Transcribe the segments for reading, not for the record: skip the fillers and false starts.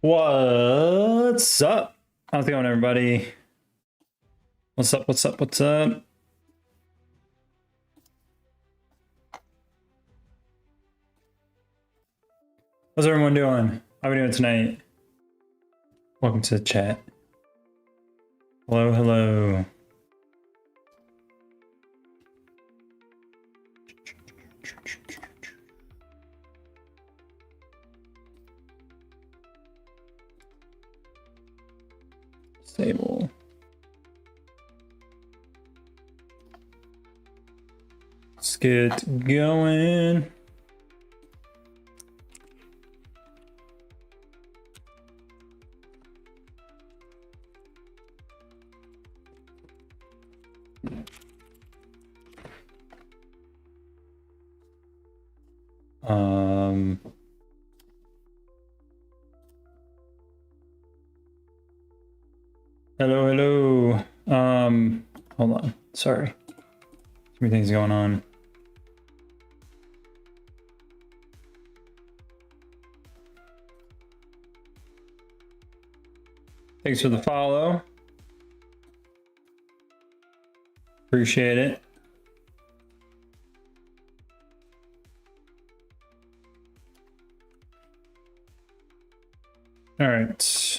What's up? How's it going, everybody? What's up? What's up? What's up? How's everyone doing? How are we doing tonight? Welcome to the chat. Hello, hello. Stable. Let's get going. Hello, hello. Hold on. Sorry. Too many things going on. Thanks for the follow. Appreciate it. All right.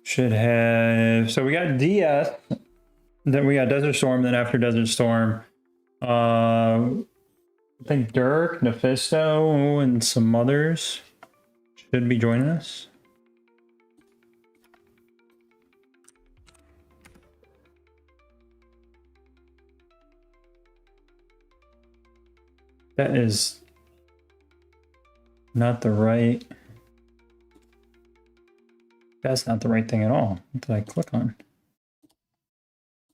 Should have, so we got DS, then we got Desert Storm, then after Desert Storm, I think Dirk, Nephisto, and some others should be joining us. That is not the right. That's not the right thing at all. What did I click on?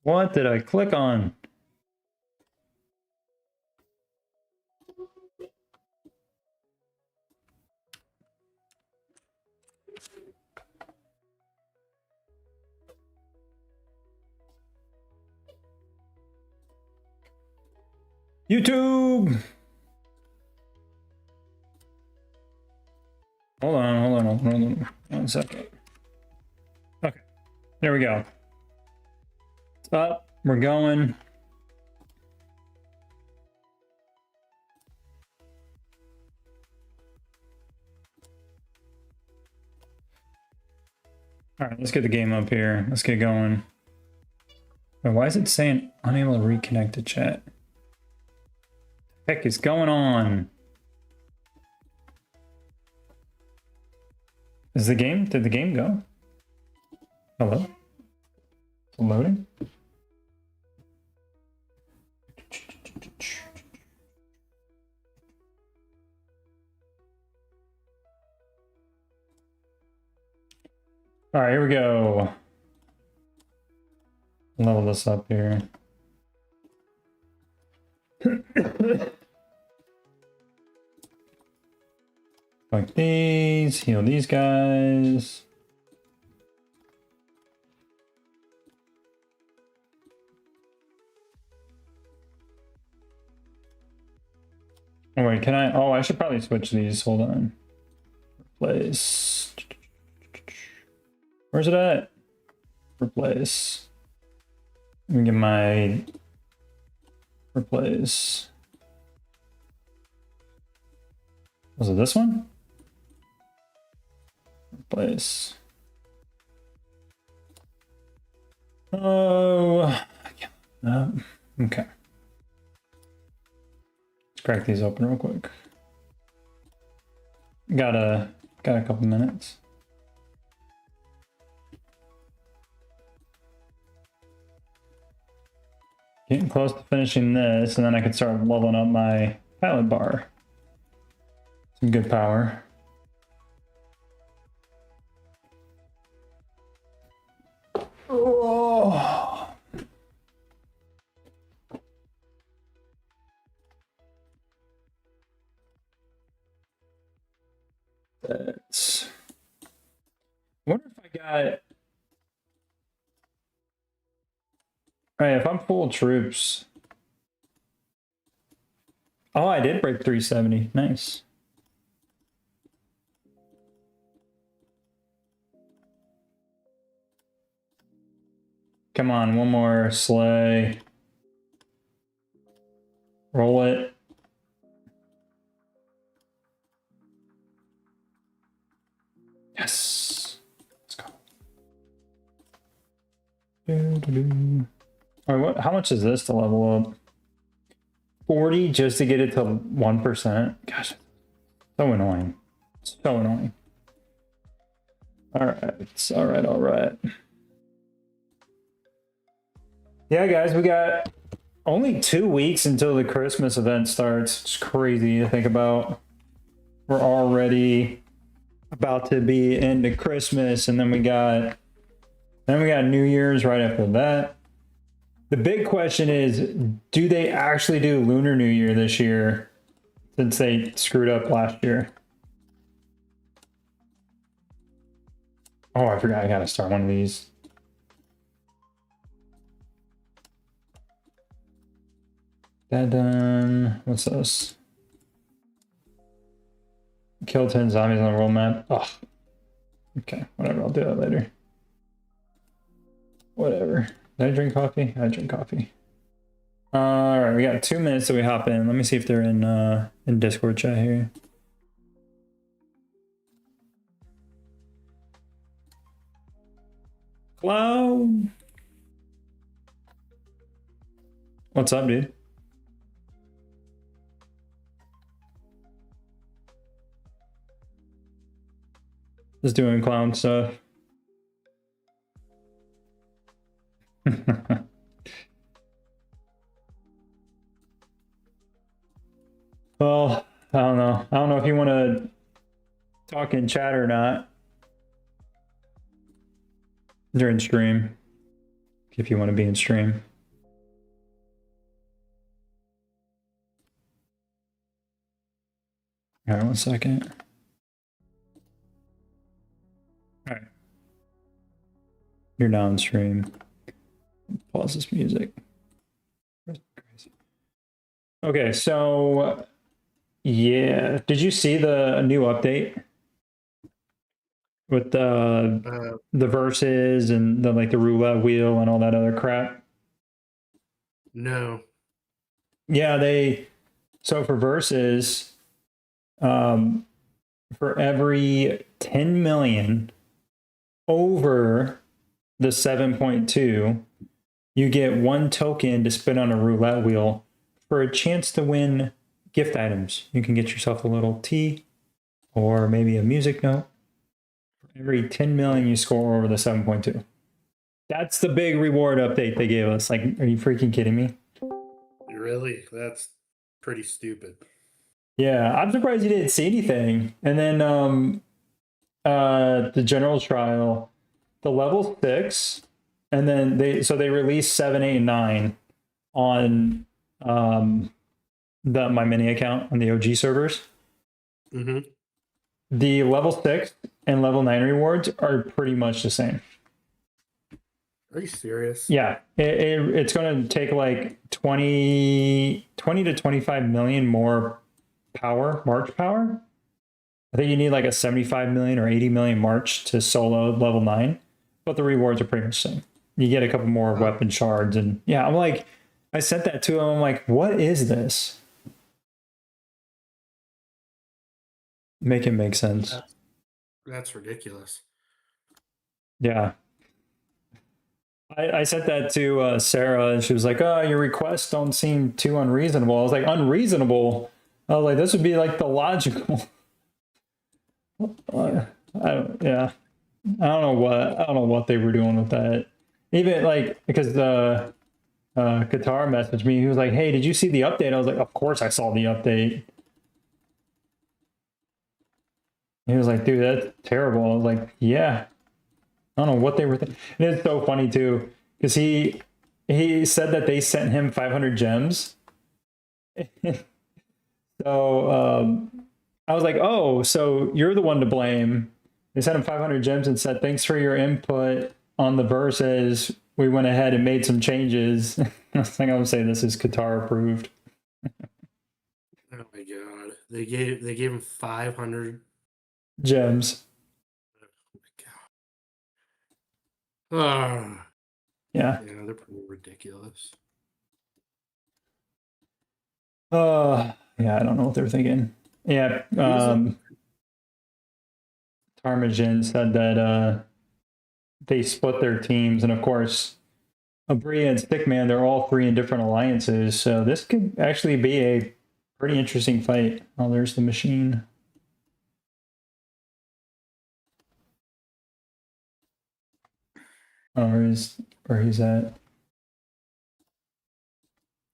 What did I click on? YouTube! Hold on. 1 second. Okay, there we go. It's up, we're going. All right, let's get the game up here. Let's get going. Wait, why is it saying unable to reconnect to chat? Heck is going on? Is the game, did the game go? Hello? It's loading? All right, here we go. Level this up here. Like these, heal these guys. Oh wait, can I? Oh, I should probably switch these. Hold on. Replace. Where's it at? Replace. Let me get my replace. Was it this one? Replace. Oh, okay. Let's crack these open real quick. Got a couple minutes. Getting close to finishing this, and then I can start leveling up my pilot bar. Some good power. Oh. That's. I wonder if I got. Alright, if I'm full troops. Oh, I did break 370. Nice. Come on, one more sleigh. Roll it. Yes. Let's go. All right, how much is this to level up? 40 just to get it to 1%? Gosh, so annoying. So annoying. All right, all right. Yeah, guys, we got only 2 weeks until the Christmas event starts. It's crazy to think about. We're already about to be into Christmas, and then we got New Year's right after that. The big question is, do they actually do Lunar New Year this year, since they screwed up last year? Oh, I forgot I gotta start one of these. That done. What's this? Kill 10 zombies on the world map. Oh, okay, whatever. I'll do that later. Whatever. Did I drink coffee? I drink coffee. All right, we got 2 minutes that we hop in. Let me see if they're in Discord chat here. Cloud. What's up, dude? Just doing clown stuff. Well, I don't know. I don't know if you want to talk in chat or not during stream. If you want to be in stream. All right, 1 second. All right. You're now on stream. Pause this music. Okay, so yeah, did you see the new update with the verses and the roulette wheel and all that other crap? No. Yeah, so for verses, for every 10 million over the 7.2, you get 1 token to spin on a roulette wheel for a chance to win gift items. You can get yourself a little tea or maybe a music note for every 10 million you score over the 7.2. That's the big reward update they gave us. Like, are you freaking kidding me? Really? That's pretty stupid. Yeah, I'm surprised you didn't see anything. And then the general trial, the level 6, and then they released 7, 8, and 9 on my mini account on the OG servers. Mm-hmm. The level 6 and level 9 rewards are pretty much the same. Are you serious? Yeah, it's going to take like 20 to 25 million more march power. I think you need like a 75 million or 80 million march to solo level 9, but the rewards are pretty much the same. You get a couple more weapon shards, and yeah, I'm like, I sent that to him. I'm like, what is this? Make it make sense. That's ridiculous. Yeah. I sent that to Sarah, and she was like, "Oh, your requests don't seem too unreasonable." I was like, "Unreasonable?" I was like, "This would be like the logical." I don't know what they were doing with that. Even like because the Qatar messaged me, he was like, "Hey, did you see the update?" I was like, "Of course I saw the update." He was like, "Dude, that's terrible." I was like, "Yeah." I don't know what they were thinking. And it's so funny too, because he said that they sent him 500 gems. So I was like, oh, so you're the one to blame. They sent him 500 gems and said, thanks for your input on the verses. We went ahead and made some changes. I was like, I would say this is Qatar approved. Oh my god. They gave him 500 gems. Oh my god. Yeah. Yeah, they're pretty ridiculous. Yeah, I don't know what they're thinking. Yeah, Tarmagen said that they split their teams, and of course, Abria and Stickman, they're all three in different alliances, so this could actually be a pretty interesting fight. Oh, there's the machine. Oh, where he's at.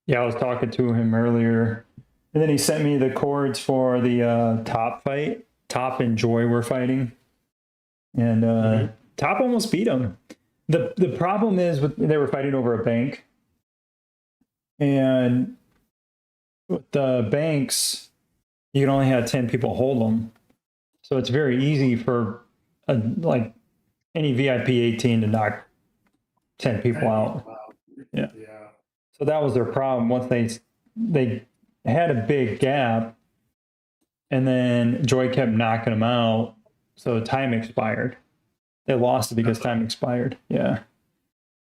Yeah, I was talking to him earlier, and then he sent me the chords for the Top fight. Top and Joy were fighting, and Top almost beat him. The problem is they were fighting over a bank, and with the banks, you can only have 10 people hold them, so it's very easy for like any VIP 18 to knock 10 people out. Wow. Yeah. Yeah. So that was their problem. Once they had a big gap, and then Joy kept knocking them out, so time expired. They lost it because time expired. Yeah.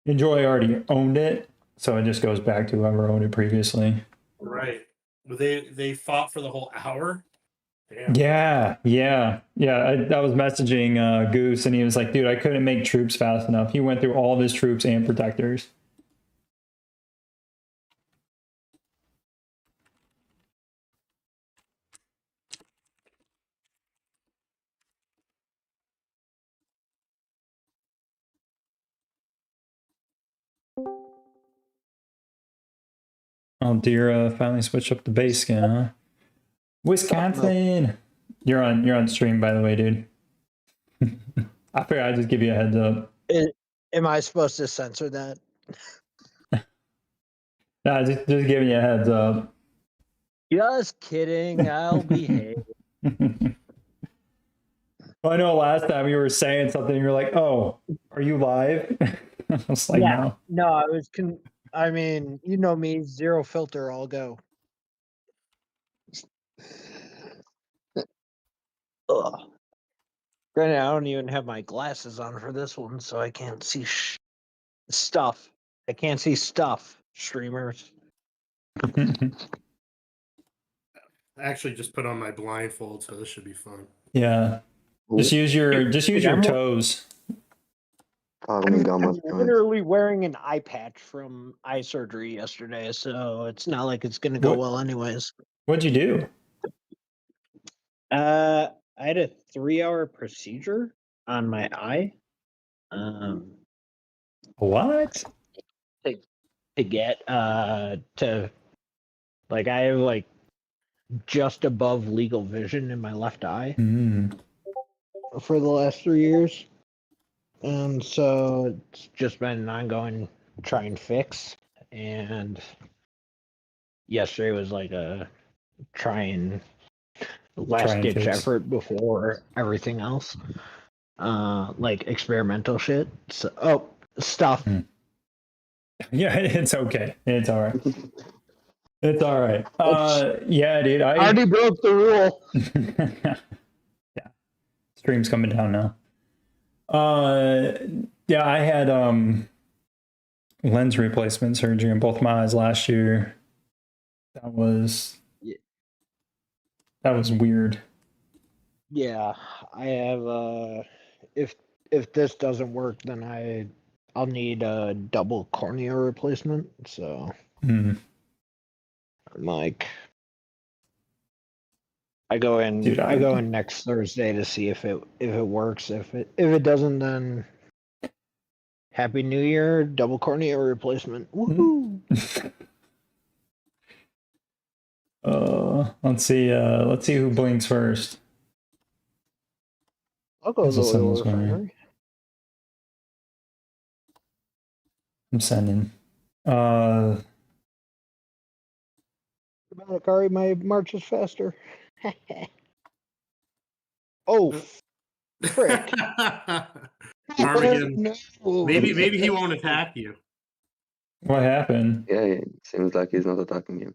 And Joy already owned it, so it just goes back to whoever owned it previously. Right. They fought for the whole hour. Damn. Yeah. I was messaging Goose, and he was like, "Dude, I couldn't make troops fast enough." He went through all of his troops and protectors. Oh, dear, finally switched up the base skin, huh? Wisconsin. You're on stream, by the way, dude. I figured I'd just give you a heads up. Am I supposed to censor that? Nah, just giving you a heads up. Just kidding. I'll behave. Well, I know last time you were saying something, you were like, "Oh, are you live?" I was like, Yeah. "No." No, I was. I mean, you know me, zero filter. I'll go. Ugh. Granted, I don't even have my glasses on for this one, so I can't see stuff. I can't see stuff. Streamers. I actually just put on my blindfold, so this should be fun. Yeah. Just use your toes. I'm literally wearing an eye patch from eye surgery yesterday, so it's not like it's gonna go well anyways. What'd you do? I had a 3-hour procedure on my eye. What? To get to like I have like just above legal vision in my left eye for the last 3 years. And so it's just been an ongoing try and fix. And yesterday was like a try and last ditch effort before everything else. Like experimental shit. So stuff. Yeah, it's okay. It's all right. It's all right. Yeah, dude. I already broke the rule. Yeah. Stream's coming down now. Yeah, I had lens replacement surgery in both my eyes last year. That was weird. Yeah, I have if this doesn't work, then I'll need a double cornea replacement. So I'm like, I go in next Thursday to see if it works. If it doesn't, then Happy New Year, double cornea replacement. Woohoo! Let's see who blinks first. I'll go to the oil refinery. I'm sending. Malakari, my march is faster. Oh, frick. Armageddon. No. Maybe he won't attack you. What happened? Yeah, it seems like he's not attacking you.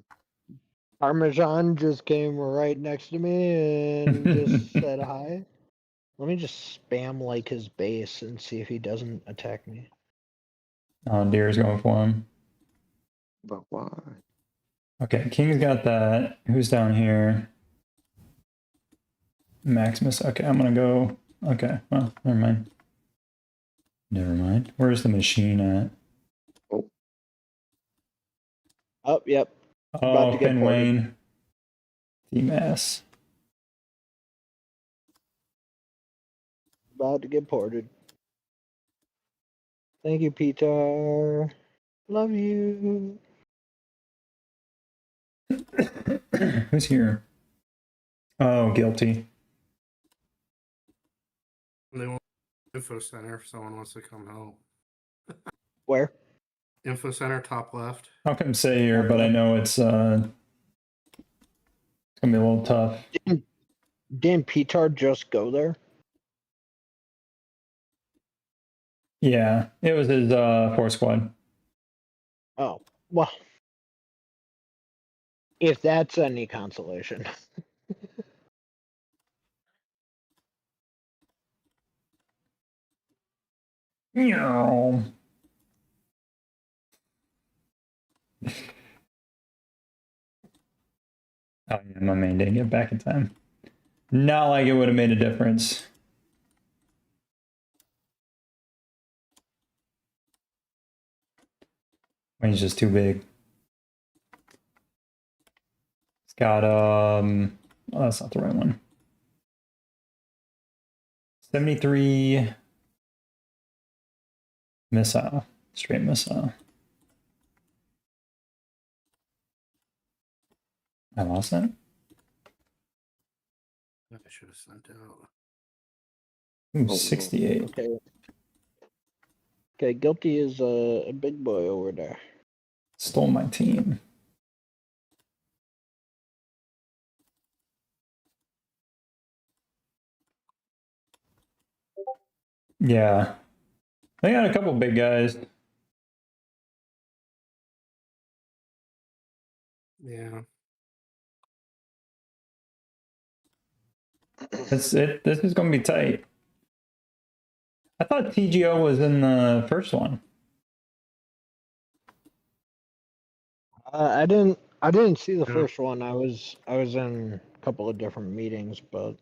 Parmesan just came right next to me and just said hi. Let me just spam like his base and see if he doesn't attack me. Oh, Deer's going for him. But why? Okay, King's got that. Who's down here? Maximus. Okay, I'm gonna go. Okay, well, never mind. Never mind. Where's the machine at? Oh, yep. About Oh, to get Finn ported. Wayne. Mass. About to get ported. Thank you, Peter. Love you. Who's here? Oh, guilty. They want info center if someone wants to come help. Where? Info center, top left. I'll come say here, but I know it's gonna be a little tough. Didn't Peter just go there? Yeah, it was his 4 squad. Oh, well. If that's any consolation. No. Oh yeah, my main didn't get back in time. Not like it would have made a difference. Wayne's just too big. It's got oh, that's not the right one. 73 missile. Straight missile. I lost that? I should have sent out. Ooh, no. 68. Okay. Okay, Guilty is a big boy over there. Stole my team. Yeah. They got a couple big guys. Yeah. This is gonna be tight. I thought TGO was in the first one. I didn't see the Yeah. first one. I was in a couple of different meetings, but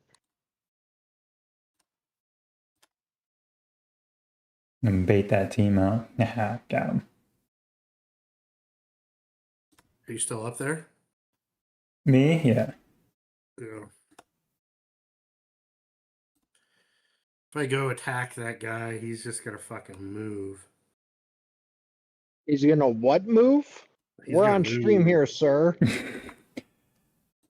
And bait that team out. Yeah, got him. Are you still up there? Me? Yeah. Yeah. If I go attack that guy, he's just gonna fucking move. he's gonna what move? He's We're gonna on stream move. here, sir.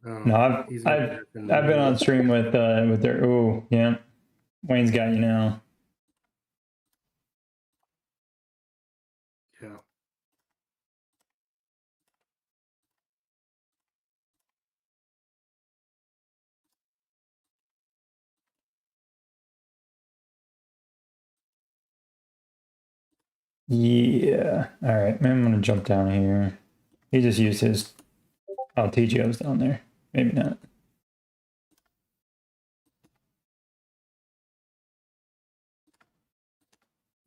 Oh, No, he's I've gonna fucking been on move. stream with their. Ooh, yeah. Wayne's got you now. Yeah. Yeah. All right. Maybe I'm gonna jump down here. He just used his. Oh, TGO's down there. Maybe not.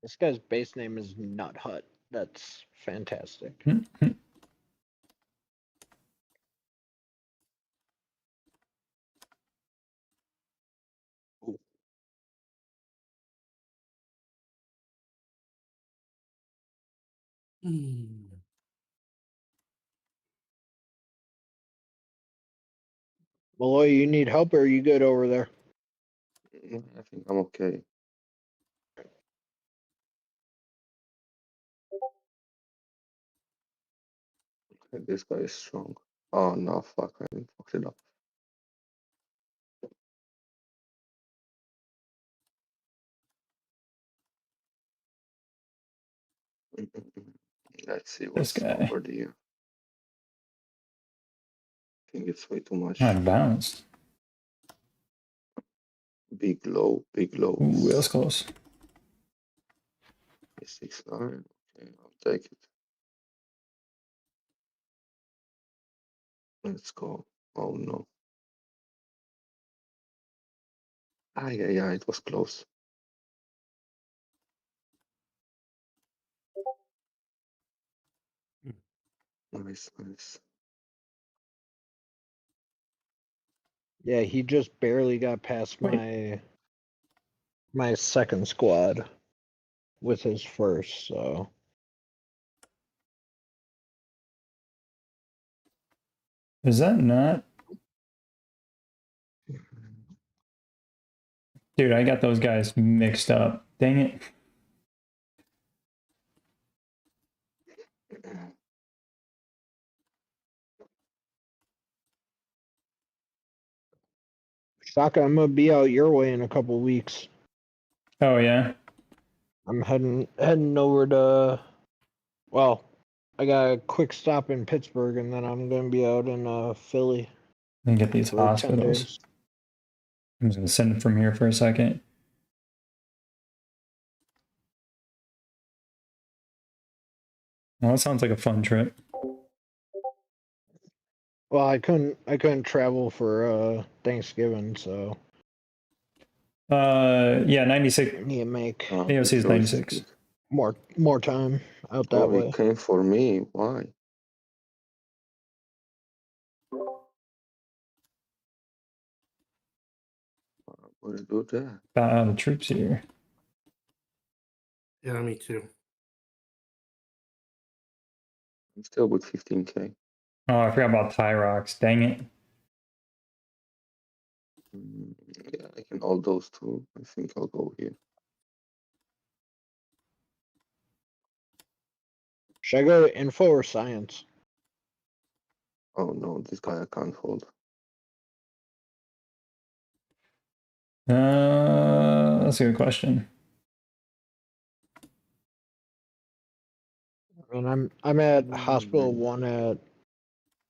This guy's base name is Nut Hut. That's fantastic. Mm. Malloy, you need help or are you good over there? I think I'm okay. Okay, this guy is strong. Oh no, fuck, I fucked it up. Let's see This what's guy. over the. I think it's way too much. I bounced. Big low, big low. Ooh, that was close. 6-9. Okay, I'll take it. Let's go. Oh no. Yeah, it was close. Nice, nice. Yeah, he just barely got past Wait. my second squad with his first, so Is that not? Dude, I got those guys mixed up. Dang it. Shaka, I'm gonna be out your way in a couple weeks. Oh, yeah? I'm heading over to, well, I got a quick stop in Pittsburgh, and then I'm gonna be out in Philly Let me get these for 10 hospitals. days. I'm just going to send it from here for a second. Well, that sounds like a fun trip. Well, I couldn't travel for Thanksgiving, so Yeah, 96. I need to make AOC is Rejoice. 96. more time out that Oh, way. he came for me. Why? What did do that? About out of troops here. Yeah, me too. I'm still with 15k. Oh, I forgot about Tyrox. Dang it. Yeah, I can all those two. I think I'll go here. Should I go to info or science? Oh no, this guy I can't hold. That's a good question. And I'm at hospital 1 at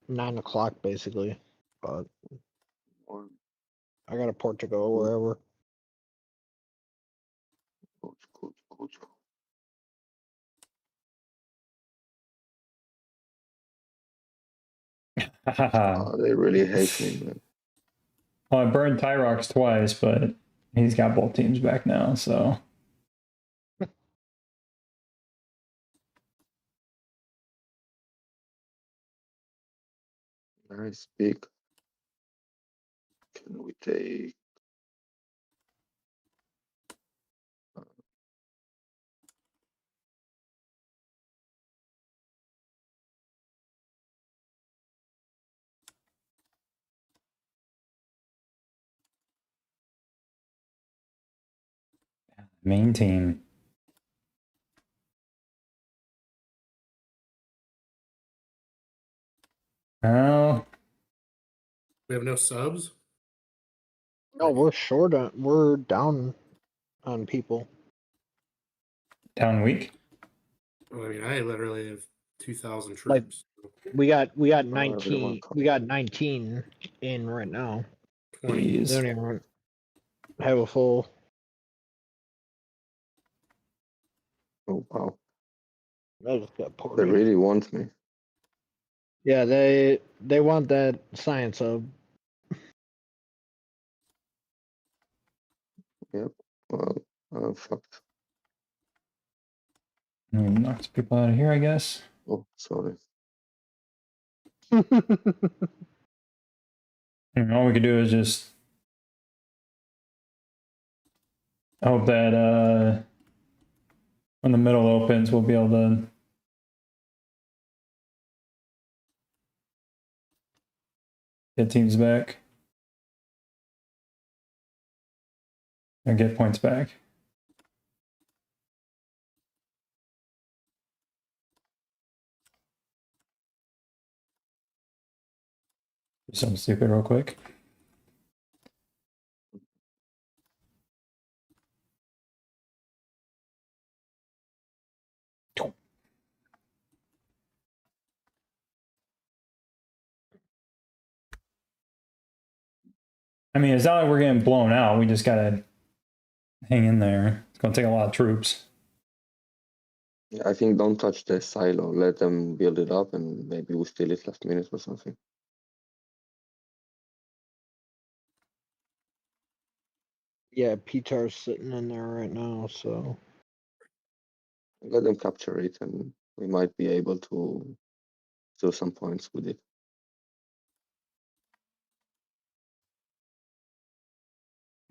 9 o'clock basically, but One, I got a port to go wherever. coach. Well, They really hate me, man. I burned Tyrox twice, but he's got both teams back now, so. Nice, big. Can we take? Main team. Oh, We have no subs. No, we're down on people. down week. Well, I mean, I literally have 2,000 Like- troops. We got everyone 19 come. we got 19 in right now. 20. They Jeez. don't even have a full. Oh wow, I just got they ported. really want me. Yeah, they want that science hub. Yep. Well, I'm fucked. Knock some people out of here, I guess. Oh, sorry. And all we could do is just hope that when the middle opens, we'll be able to get teams back and get points back. Do something stupid real quick. I mean, it's not like we're getting blown out. We just gotta hang in there. It's gonna take a lot of troops. Yeah, I think don't touch the silo. Let them build it up, and maybe we steal it last minute or something. Yeah, Petar's sitting in there right now, so Let them capture it, and we might be able to still some points with it.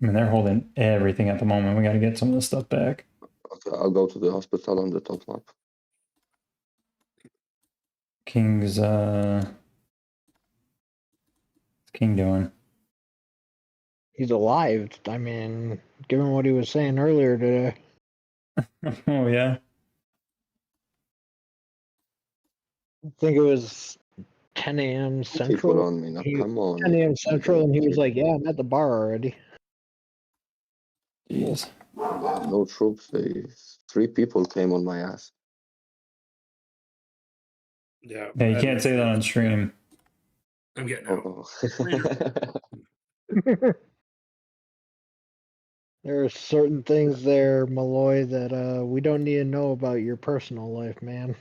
I mean, they're holding everything at the moment. We got to get some of this stuff back. Okay, I'll go to the hospital on the top map. King's what's King doing? He's alive. I mean, given what he was saying earlier today. Oh yeah. I think it was 10 a.m. People Central. on me now. He- Come on. 10 a.m. Central, and he was like, "Yeah, I'm at the bar already." Jeez. No troops. 3 people came on my ass. Yeah. Yeah, I you had can't my say that on troops. stream. I'm getting out. Oh. There are certain things there, Malloy, that we don't need to know about your personal life, man.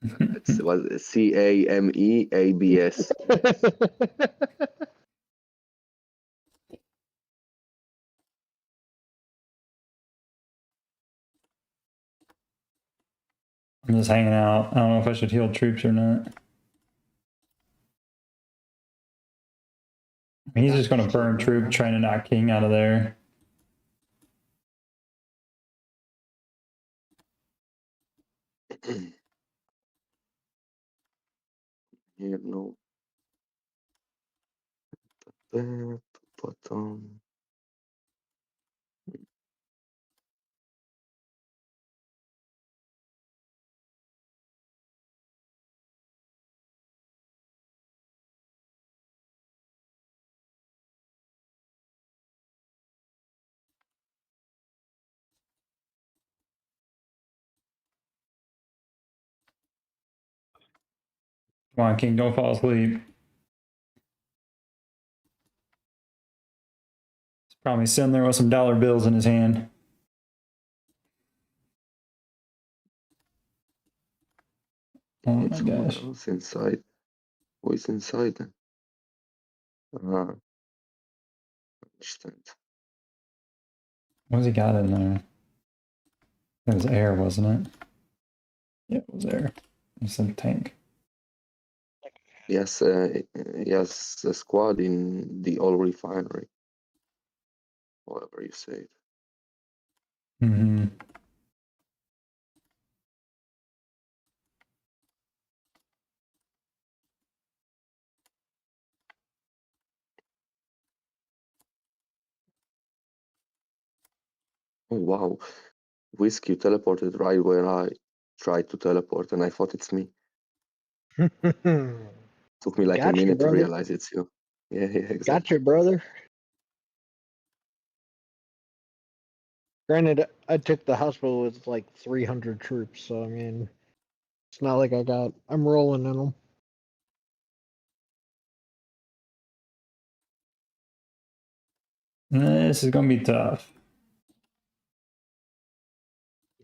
It was CAMEABS. I'm just hanging out. I don't know if I should heal troops or not. He's just going to burn troop, trying to knock King out of there. Here, no. Bottom. Come on, King, don't fall asleep. He's probably sitting there with some dollar bills in his hand. Oh my Someone gosh. else inside. Who is inside then? Understand. What's he got in there? It was air, wasn't it? Yeah, it was air. It's a tank. Yes, yes, a squad in the oil refinery. Whatever you say. Mm-hmm. Oh wow. Whiskey teleported right where I tried to teleport, and I thought it's me. Took me like a Gotcha, minute to brother. realize it's you. Yeah, exactly. Gotcha, brother. Granted, I took the hospital with like 300 troops, so I mean, it's not like I'm rolling in them. This is going to be tough.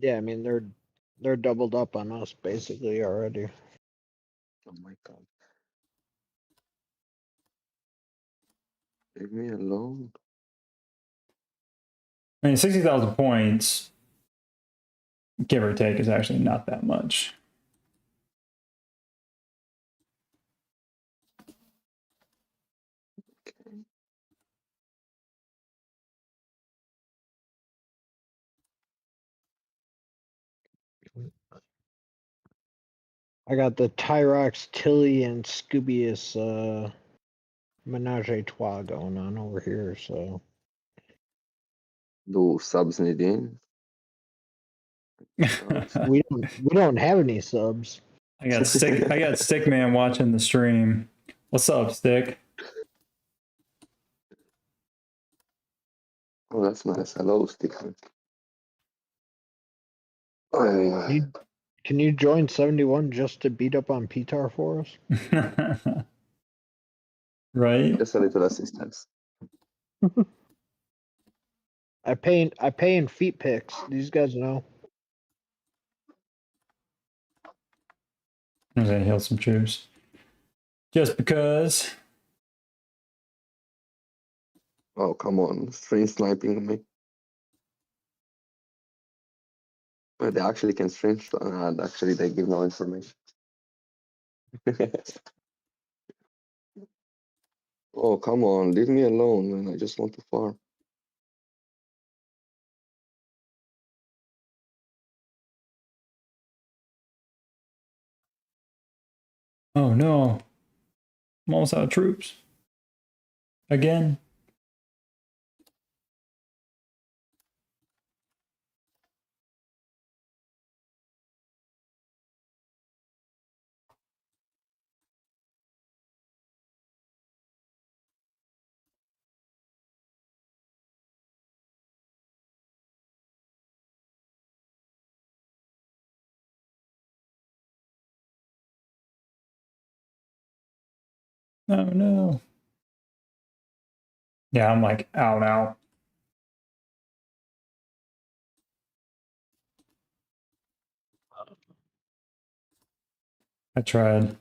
Yeah, I mean, they're doubled up on us basically already. Oh my god. Leave me alone. I mean, 60,000 points, give or take, is actually not that much. Okay. I got the Tyrox, Tilly, and Scoobius menage a trois going on over here, so Do subs need in? we don't have any subs. I got Stick Man watching the stream. What's up, Stick? Oh, that's nice. Hello, Stickman. Can you join 71 just to beat up on Pitar for us? Right? Just a little assistance. I pay in feet picks. These guys know. I'm going to heal some troops. Just because. Oh, come on. Stream sniping me. But they actually can stream, and actually they give no information. Oh, come on, leave me alone, man. I just want to farm. Oh no. I'm almost out of troops. Again. Oh no. Yeah, I'm like out. I tried.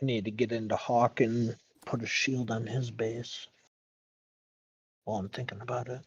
I need to get into Hawk and put a shield on his base while I'm thinking about it.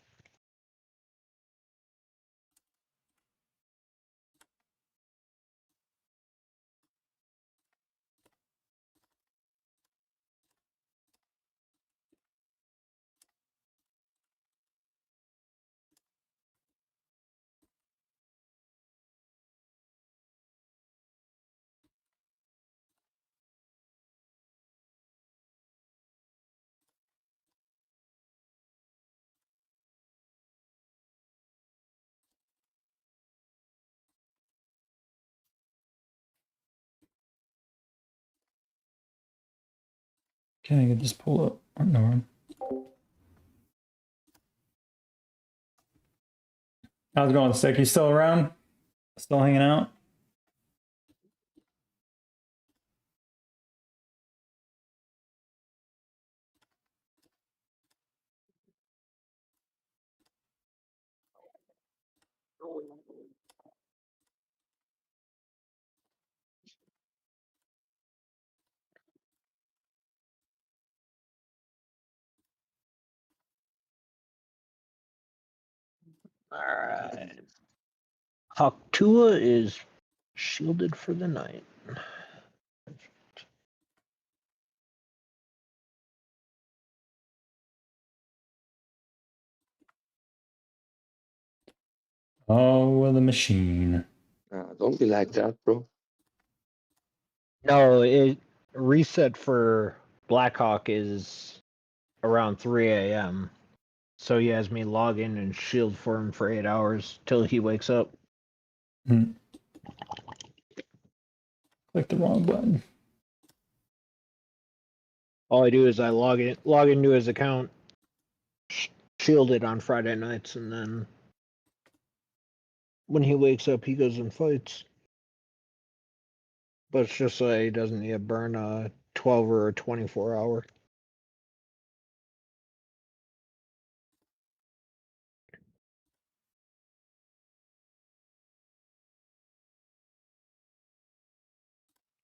Can I get this pull up? Oh, no. How's it going, Stick? You still around? Still hanging out? Alright. Hawk Tua is shielded for the night. Oh, well, the machine. Don't be like that, bro. No, it reset for Blackhawk is around 3 a.m. So he has me log in and shield for him for 8 hours till he wakes up. Hmm. Click the wrong button. All I do is I log into his account, shield it on Friday nights, and then when he wakes up, he goes and fights. But it's just so he doesn't need to burn a 12 or a 24 hour.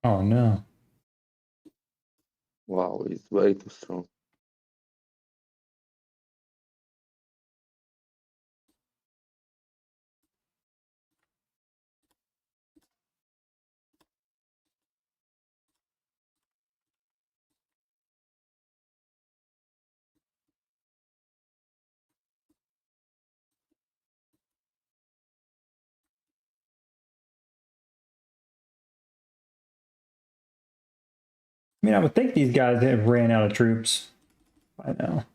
Oh no. Wow, he's way too strong. I mean, I would think these guys have ran out of troops by now.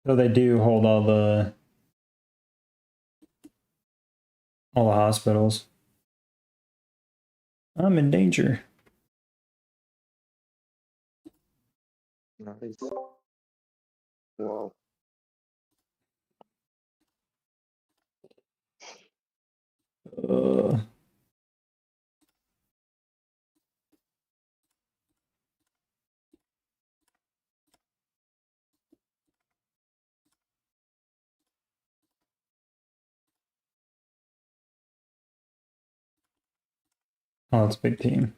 Though they do hold all the hospitals. I'm in danger. Nice. Wow. Uh, oh, it's a big team.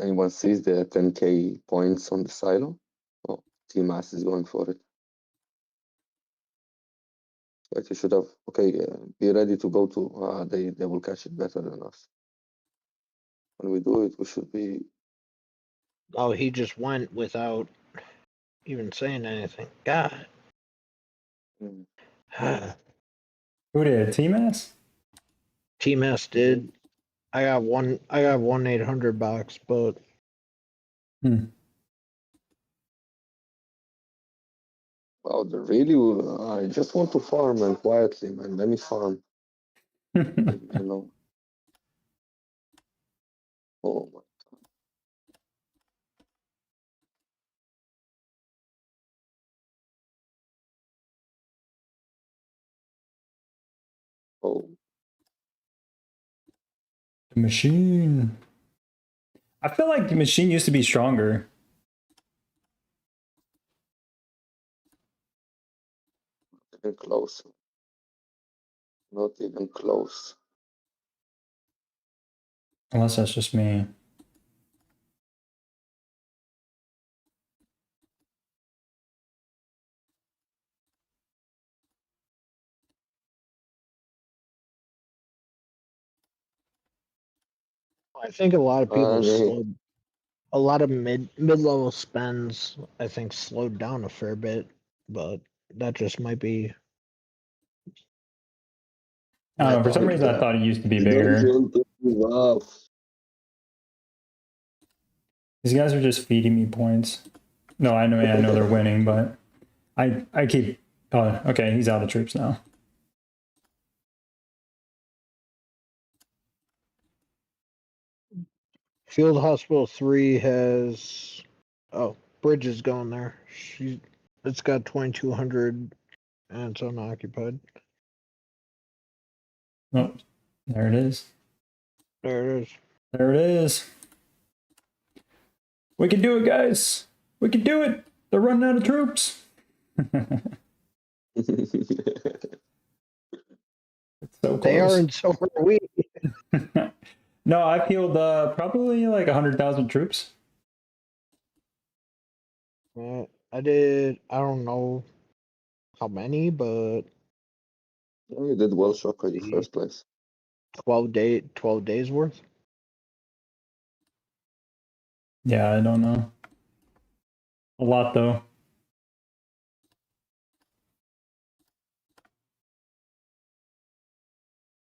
Anyone sees the 10k points on the silo? Oh, T-Mass is going for it. Like you should have. Okay, be ready to go to. They will catch it better than us. When we do it, we should be. Oh, he just went without even saying anything. God. Mm. Who did? T-Mass? Team S did. I got 1-800 box, but Wow, they really. I just want to farm and quietly, man. Let me farm. Leave me alone. Oh my. Oh, The machine. I feel like the machine used to be stronger. even close. Not even close. Unless that's just me. I think a lot of people they- slowed. A lot of mid-level spends, I think, slowed down a fair bit, but that just might be. I don't know. For my some thought. reason, I thought it used to be They don't bigger. want to give up. These guys are just feeding me points. No, I know they're winning, but I keep. Oh, okay, he's out of troops now. Field Hospital 3 has. Oh, Bridge is going there. It's got 2,200 and it's unoccupied. Oh, there it is. There it is. There it is. We can do it, guys. We can do it. They're running out of troops. It's so close. They are, and so are we. No, I've healed probably like 100,000 troops. I did. I don't know how many, but Oh, you did well, Shocker, in the first place. 12 days worth. Yeah, I don't know. A lot though.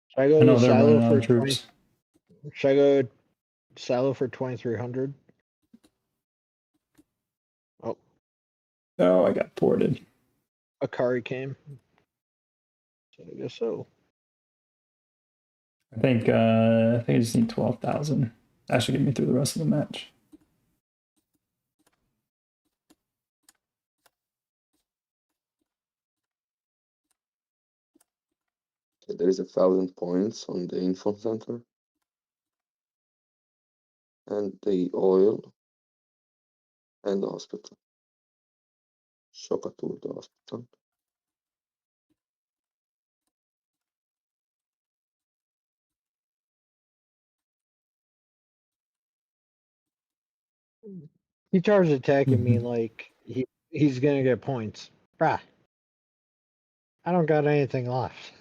Should I go I know to they're Silo running out for of troops. Should I go Silo for 2,300? Oh, Oh, I got ported. Akari came. So I guess so. I think I just need 12,000. That should get me through the rest of the match. Okay, there is 1,000 points on the info center. And the oil. And the hospital. Shocker to the hospital. He starts attacking me like he's gonna get points. Bruh. I don't got anything left.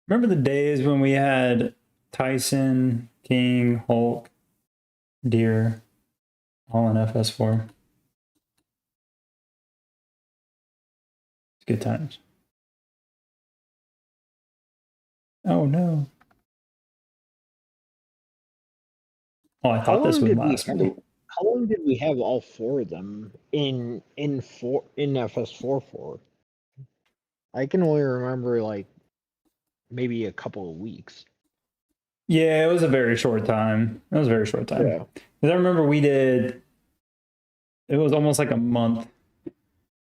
Remember the days when we had Tyson, King, Hulk, Deer, all in FS4? It's good times. Oh no. Oh, I thought this would last me. How long did we have all four of them in FS4 for? I can only remember like maybe a couple of weeks. Yeah, it was a very short time. It was a very short time. Yeah. Because I remember we did, it was almost like a month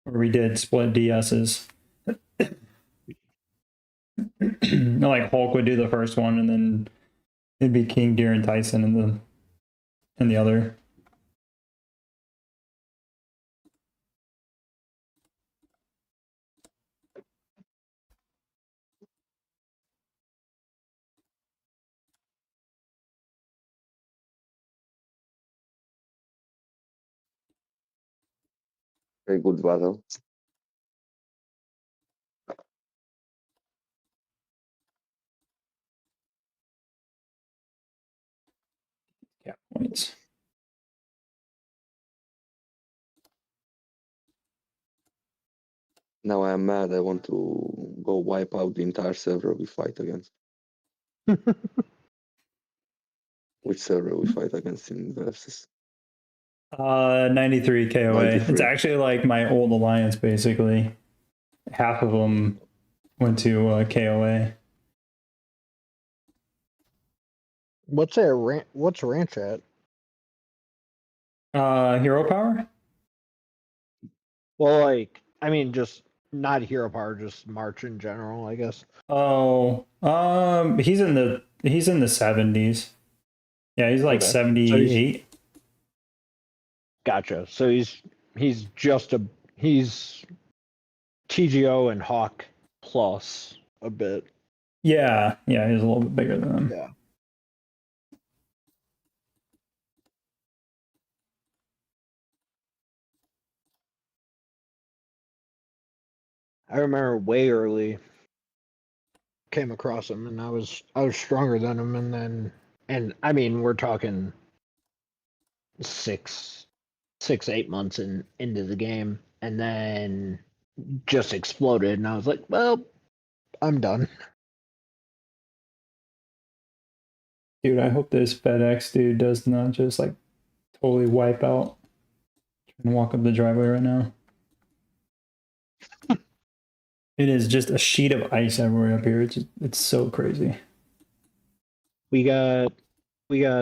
where we did split DSs. Like Hulk would do the first one, and then it'd be King, Deer, and Tyson in the other. Very good battle. Yeah, points. Now I am mad. I want to go wipe out the entire server we fight against. Which server we fight against in versus? 93 KOA. It's 93. actually like my old alliance, basically. Half of them went to KOA. What's ranch at? Hero power? Well, like, I mean, just not hero power, just March in general, I guess. Oh, he's in the 70s. Yeah, he's like Okay. So 78. Gotcha. So he's he's TGO and Hawk plus a bit. Yeah, he's a little bit bigger than him. Yeah. I remember way early came across him and I was stronger than him and I mean we're talking 8 months into the game and then just exploded and I was like, well, I'm done. Dude, I hope this FedEx dude does not just like totally wipe out. Trying to walk up the driveway right now. It is just a sheet of ice everywhere up here. It's so crazy. We got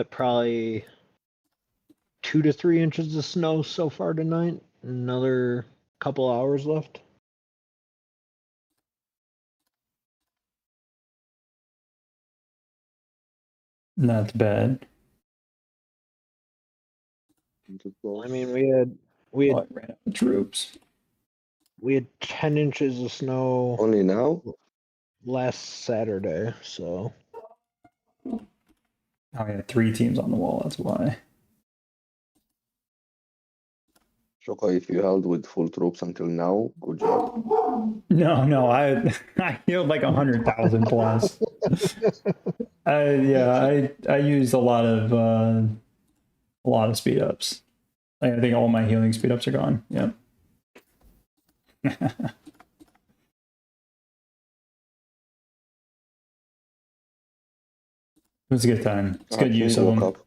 probably 2 to 3 inches of snow so far tonight. Another couple hours left. Not bad. I mean, we Oh, had I ran out of troops. we had 10 inches of snow Only now? last Saturday, so Oh, I had 3 teams on the wall. That's why. Shoka, if you held with full troops until now, good job. No, I healed like 100,000 plus. I used a lot of speed ups. I think all my healing speed ups are gone. Yep. It was a good time. It's good use of King woke them. up.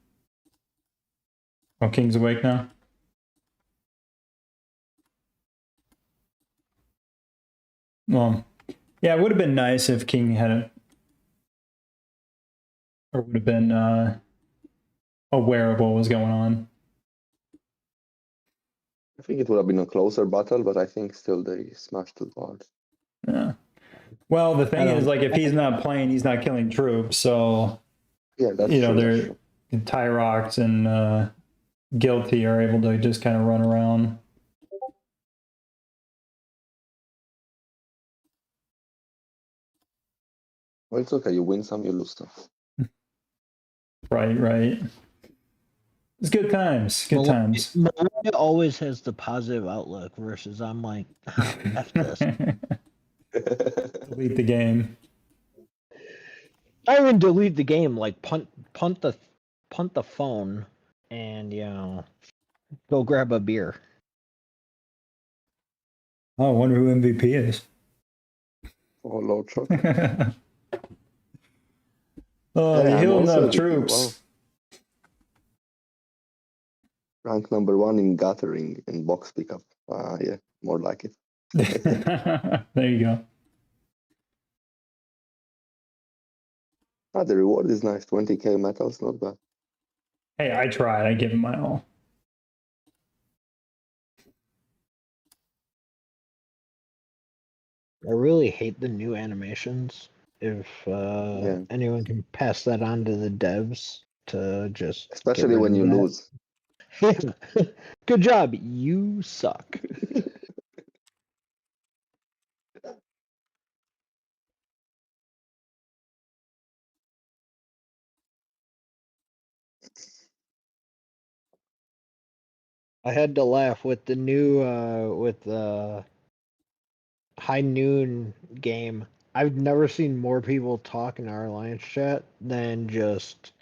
Oh, King's awake now? Well, yeah, it would have been nice if King hadn't, or would have been aware of what was going on. I think it would have been a closer battle, but I think still they smashed it hard. Yeah. Well, the thing I is, don't- like, if he's not playing, he's not killing troops. So, Yeah, that's you know, true. That's they're true. Tyrox and Guilty are able to just kind of run around. Well, it's okay. You win some, you lose some. Right. It's good times. Good times. Malaya always has the positive outlook versus I'm like, F this. Delete the game. I even delete the game, like punt the phone and go grab a beer. Oh, I wonder who MVP is. Oh, Lord Shock. Oh, Yeah, you I'm healed also enough MVP. troops. Wow. Rank number 1 in gathering in box pickup. Yeah, more like it. There you go. The reward is nice. 20k metals, not bad. Hey, I tried. I gave him my all. I really hate the new animations. If anyone can pass that on to the devs to just get Especially rid when of you that. lose. Good job. You suck. I had to laugh with the new with the high noon game. I've never seen more people talk in our alliance chat than just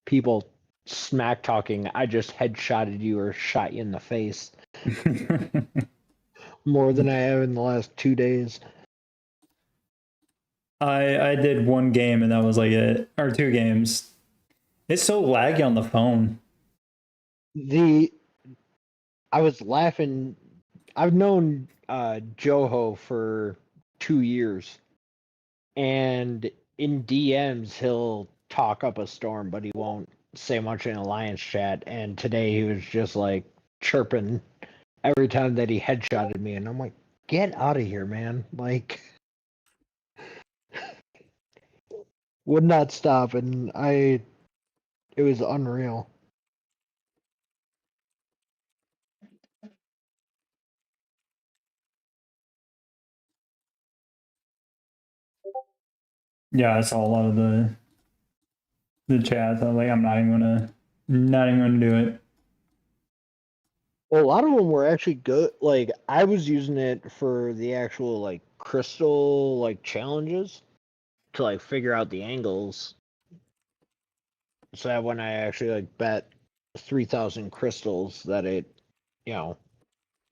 people smack talking. I just headshotted you or shot you in the face more than I have in the last 2 days. I did one game and that was like it, or two games. It's so laggy on the phone. I was laughing. I've known Joho for 2 years, and in DMs he'll talk up a storm, but he won't say much in alliance chat. And today he was just like chirping every time that he headshotted me, and I'm like, get out of here, man! Like, would not stop, and it was unreal. Yeah, I saw a lot of the chats. I was like, I'm not even gonna do it. Well, a lot of them were actually good. Like, I was using it for the actual like crystal like challenges to like figure out the angles, so that when I actually like bet 3,000 crystals, that it, you know,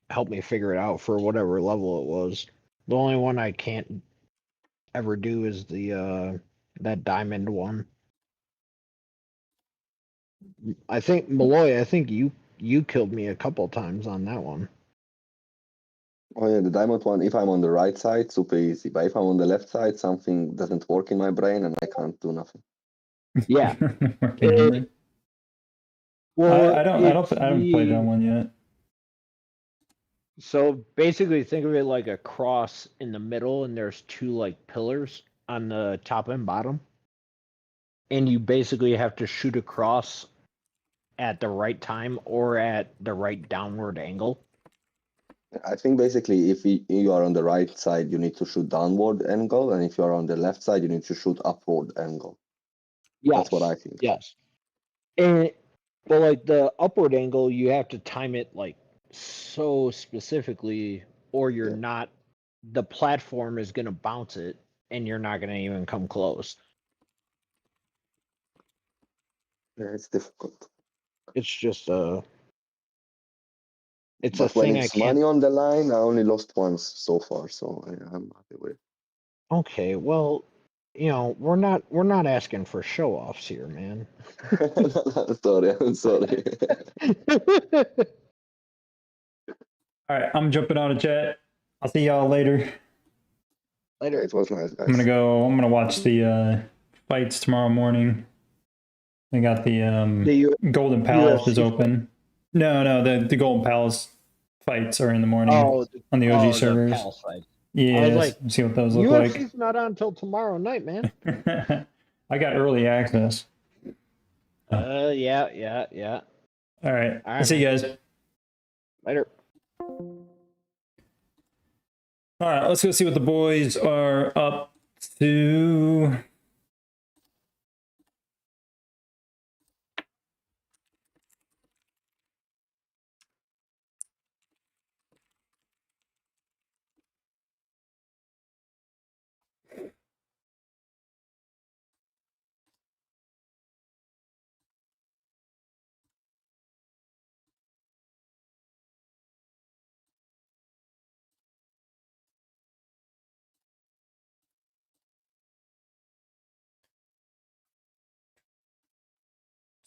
helped me figure it out for whatever level it was. The only one I can't ever do is the that diamond one. I think Malloy, I think you killed me a couple times on that one. Oh yeah, the diamond one, if I'm on the right side, super easy. But if I'm on the left side, something doesn't work in my brain and I can't do nothing. Yeah. Working memory. Well, I haven't played that one yet. So basically, think of it like a cross in the middle, and there's two like pillars on the top and bottom, and you basically have to shoot across at the right time or at the right downward angle. I think basically if you are on the right side, you need to shoot downward angle, and if you are on the left side, you need to shoot upward angle. Yes, That's what I think. yes. And but like the upward angle, you have to time it like so specifically, or you're Yeah. not. The platform is gonna bounce it, and you're not gonna even come close. Yeah, it's difficult. It's just it's a But when thing I it's can't. money on the line, I only lost once so far, so I'm happy with it. Okay, well, you know, we're not asking for show offs here, man. I'm sorry. All right, I'm jumping out of chat. I'll see y'all later. Yeah, Later. it was nice, guys. I'm gonna watch the fights tomorrow morning. They got the Golden Palace is UFC open. No, the Golden Palace fights are in the morning on the OG servers. The Palace fight. Yeah, I was like, see what those look UFC's not on until tomorrow night, man. like. I got early access. Yeah. All right, All right, see you guys. Later. All right, let's go see what the boys are up to.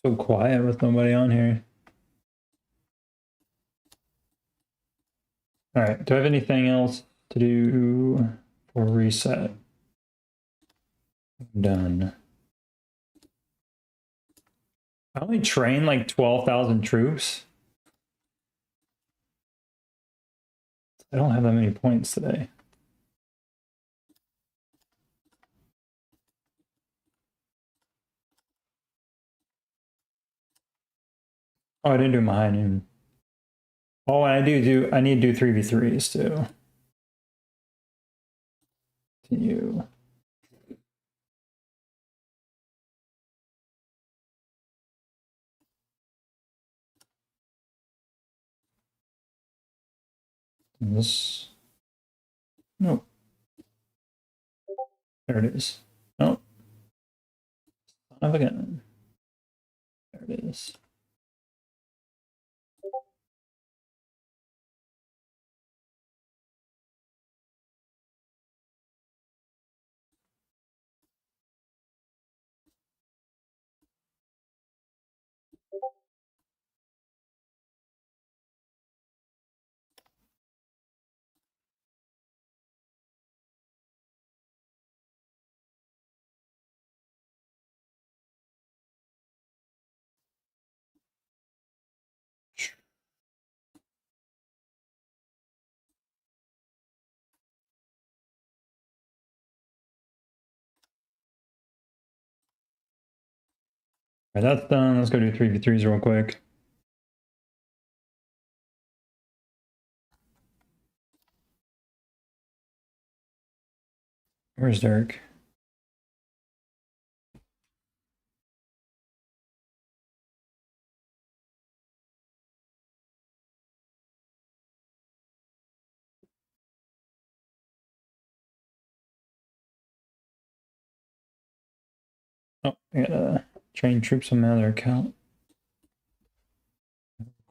So quiet with nobody on here. All right, do I have anything else to do for reset? Done. I only trained like 12,000 troops. I don't have that many points today. Oh, I didn't do my high noon. Oh, I need to do 3v3s too. Continue. This. Nope. There it is. Nope. Son of a gun. There it is. All right, that's done. Let's go do 3v3s real quick. Where's Dirk? Oh, I gotta train troops on my other account.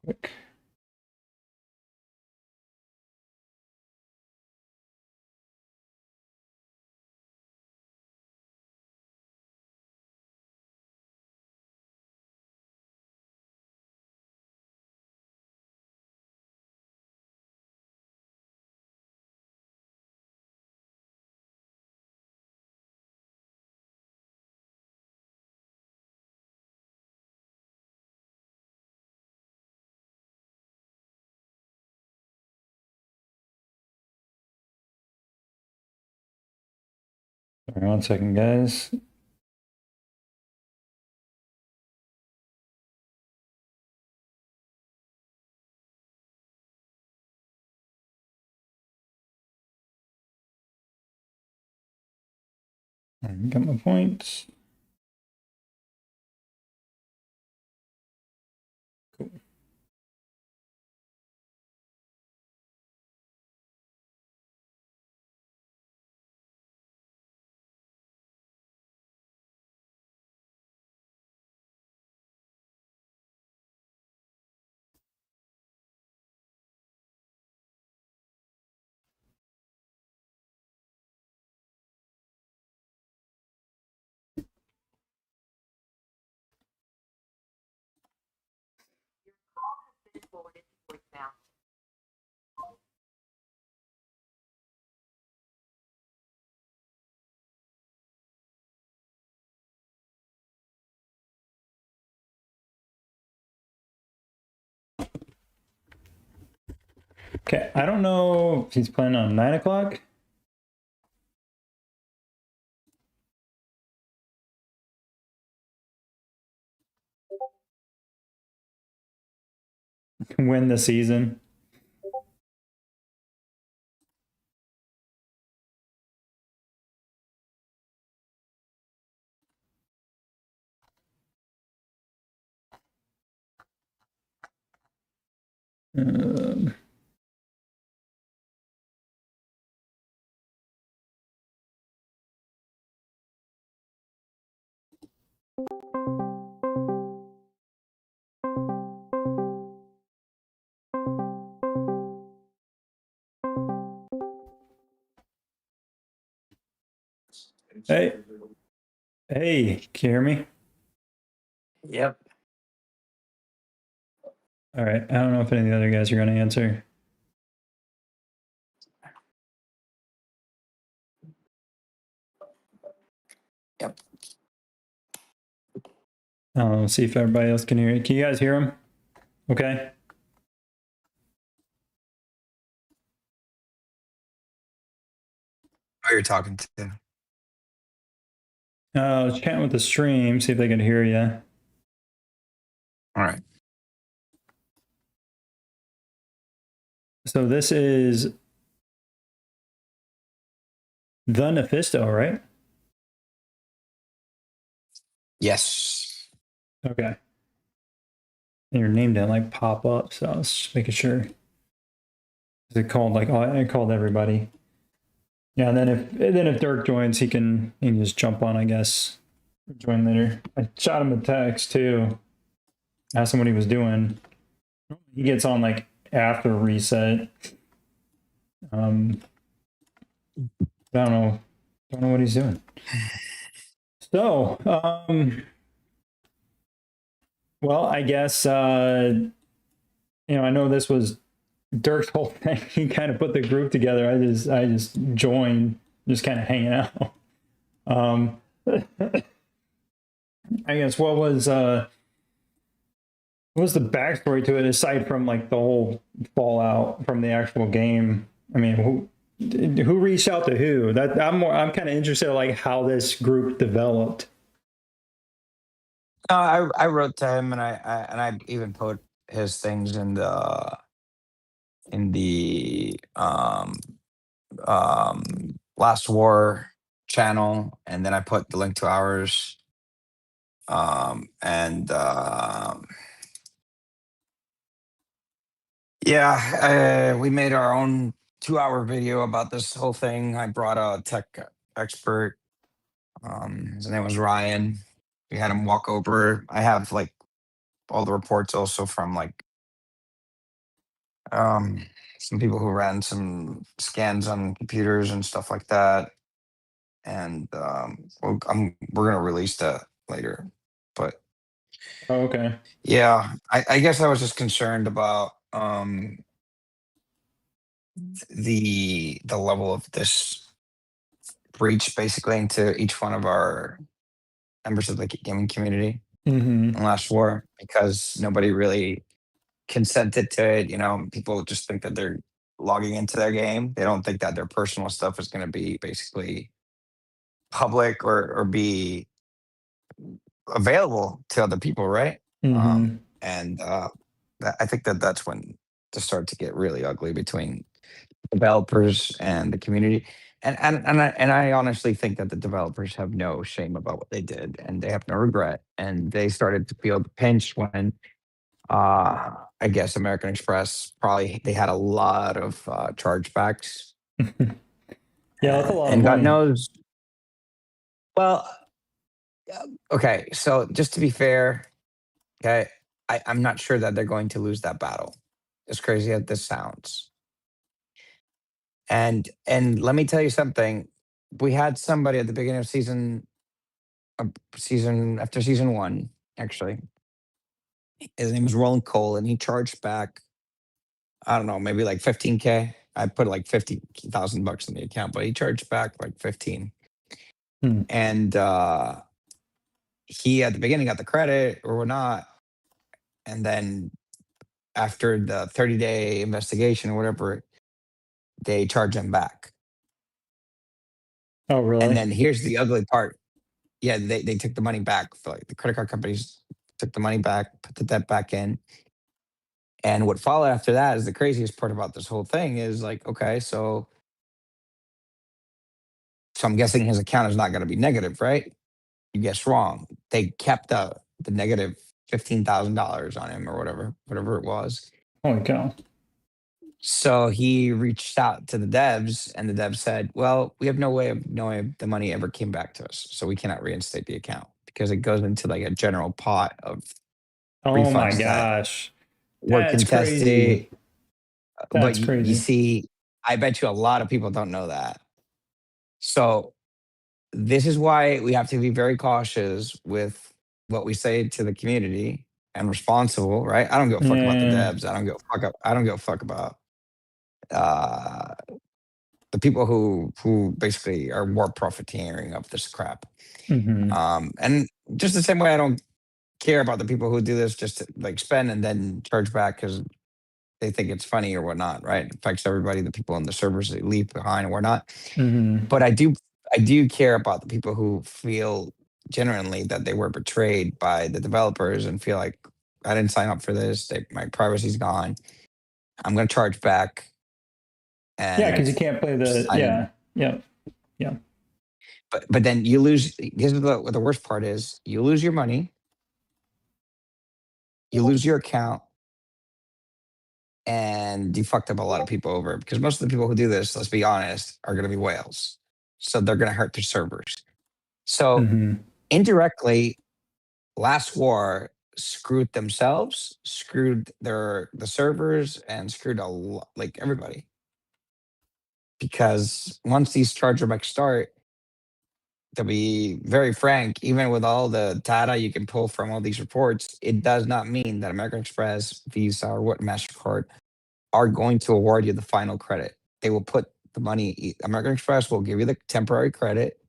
Quick. Sorry, 1 second, guys. All right, got my points. Cool. Okay, I don't know if he's planning on 9 o'clock. Win the season. Um, hey, hey, can you hear me? Yep. All right, I don't know if any of the other guys are going to answer. Yep. Let's see if everybody else can hear it. Can you guys hear him? Okay. Oh, you're talking to. I was chatting with the stream, see if they can hear you. All right. So this is the Nephisto, right? Yes. Okay. And your name didn't like pop up, so I was just making sure. It called it called everybody. Yeah, and then if Dirk joins, he can just jump on, I guess. Join later. I shot him a text too. Asked him what he was doing. He gets on like after reset. I don't know what he's doing. So, well, I guess I know this was Dirk's whole thing. He kind of put the group together. I just joined, just kind of hanging out. I guess what was the backstory to it aside from like the whole fallout from the actual game? I mean, who reached out to who? That I'm kind of interested in like how this group developed. I wrote to him, and I even put his things in the Last War channel, and then I put the link to ours. And yeah, we made our own 2-hour video about this whole thing. I brought a tech expert. His name was Ryan. We had him walk over. I have like all the reports also from like some people who ran some scans on computers and stuff like that. And we're gonna release that later. But Oh, okay. yeah, I guess I was just concerned about the level of this breach basically into each one of our members of the gaming community Mm-hmm. in Last War, because nobody really consented to it. People just think that they're logging into their game. They don't think that their personal stuff is going to be basically public or be available to other people, right? Mm-hmm. And I think that that's when to start to get really ugly between developers and the community. And I honestly think that the developers have no shame about what they did, and they have no regret. And they started to feel the pinch when I guess American Express probably they had a lot of chargebacks. Yeah, that's a lot of And God money. knows. Well, okay. So just to be fair, okay, I'm not sure that they're going to lose that battle. As crazy as this sounds. And let me tell you something. We had somebody at the beginning of season after season one, actually. His name was Roland Cole, and he charged back, I don't know, maybe like 15K. I put like $50,000 in the account, but he charged back like 15. Hmm. And he at the beginning got the credit or whatnot. And then after the 30-day investigation or whatever, they charge him back. Oh, really? And then here's the ugly part. Yeah, they took the money back. Like the credit card companies took the money back, put the debt back in. And what followed after that is the craziest part about this whole thing is like, okay, so I'm guessing his account is not going to be negative, right? You guess wrong. They kept the negative $15,000 on him or whatever it was. Holy cow. So he reached out to the devs, and the devs said, "Well, we have no way of knowing if the money ever came back to us, so we cannot reinstate the account because it goes into like a general pot of Oh my refunds that gosh. were That's contested." crazy. But That's you crazy. see, I bet you a lot of people don't know that. So this is why we have to be very cautious with what we say to the community and responsible, right? I don't give a fuck about the Yeah. devs. I don't give a fuck about uh, the people who basically are more profiteering of this crap. Mm-hmm. And just the same way I don't care about the people who do this just to like spend and then charge back because they think it's funny or whatnot, right? It affects everybody, the people on the servers they leave behind and whatnot. Mm-hmm. But I do care about the people who feel genuinely that they were betrayed by the developers and feel like I didn't sign up for this. My privacy's gone. I'm going to charge back. Yeah, And because you can't play the I didn't. yeah. But then you lose. This is what the worst part is. You lose your money. You lose your account, and you fucked up a lot of people over, because most of the people who do this, let's be honest, are going to be whales. So they're going to hurt their servers. So indirectly, last war screwed themselves, screwed the servers, and screwed like everybody. Because once these chargebacks start, to be very frank, even with all the data you can pull from all these reports, it does not mean that American Express, Visa, or what MasterCard are going to award you the final credit. They will put the money. American Express will give you the temporary credit.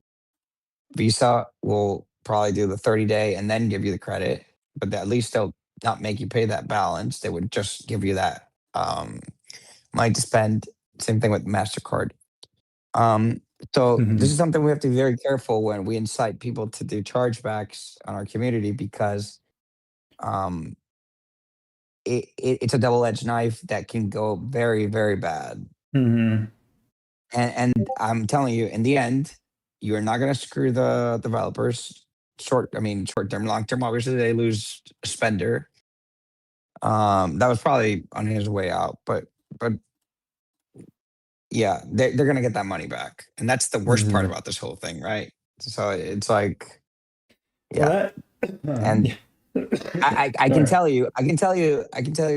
Visa will probably do the 30-day and then give you the credit, but at least they'll not make you pay that balance. They would just give you that money to spend. Same thing with MasterCard. So this is something we have to be very careful when we incite people to do chargebacks on our community, because it's a double-edged knife that can go very, very bad. And I'm telling you, in the end, you're not going to screw the developers. Short-term, long-term, obviously they lose a spender. That was probably on his way out, but yeah, they're going to get that money back. And that's the worst part about this whole thing, right? So it's like, yeah. And I can tell you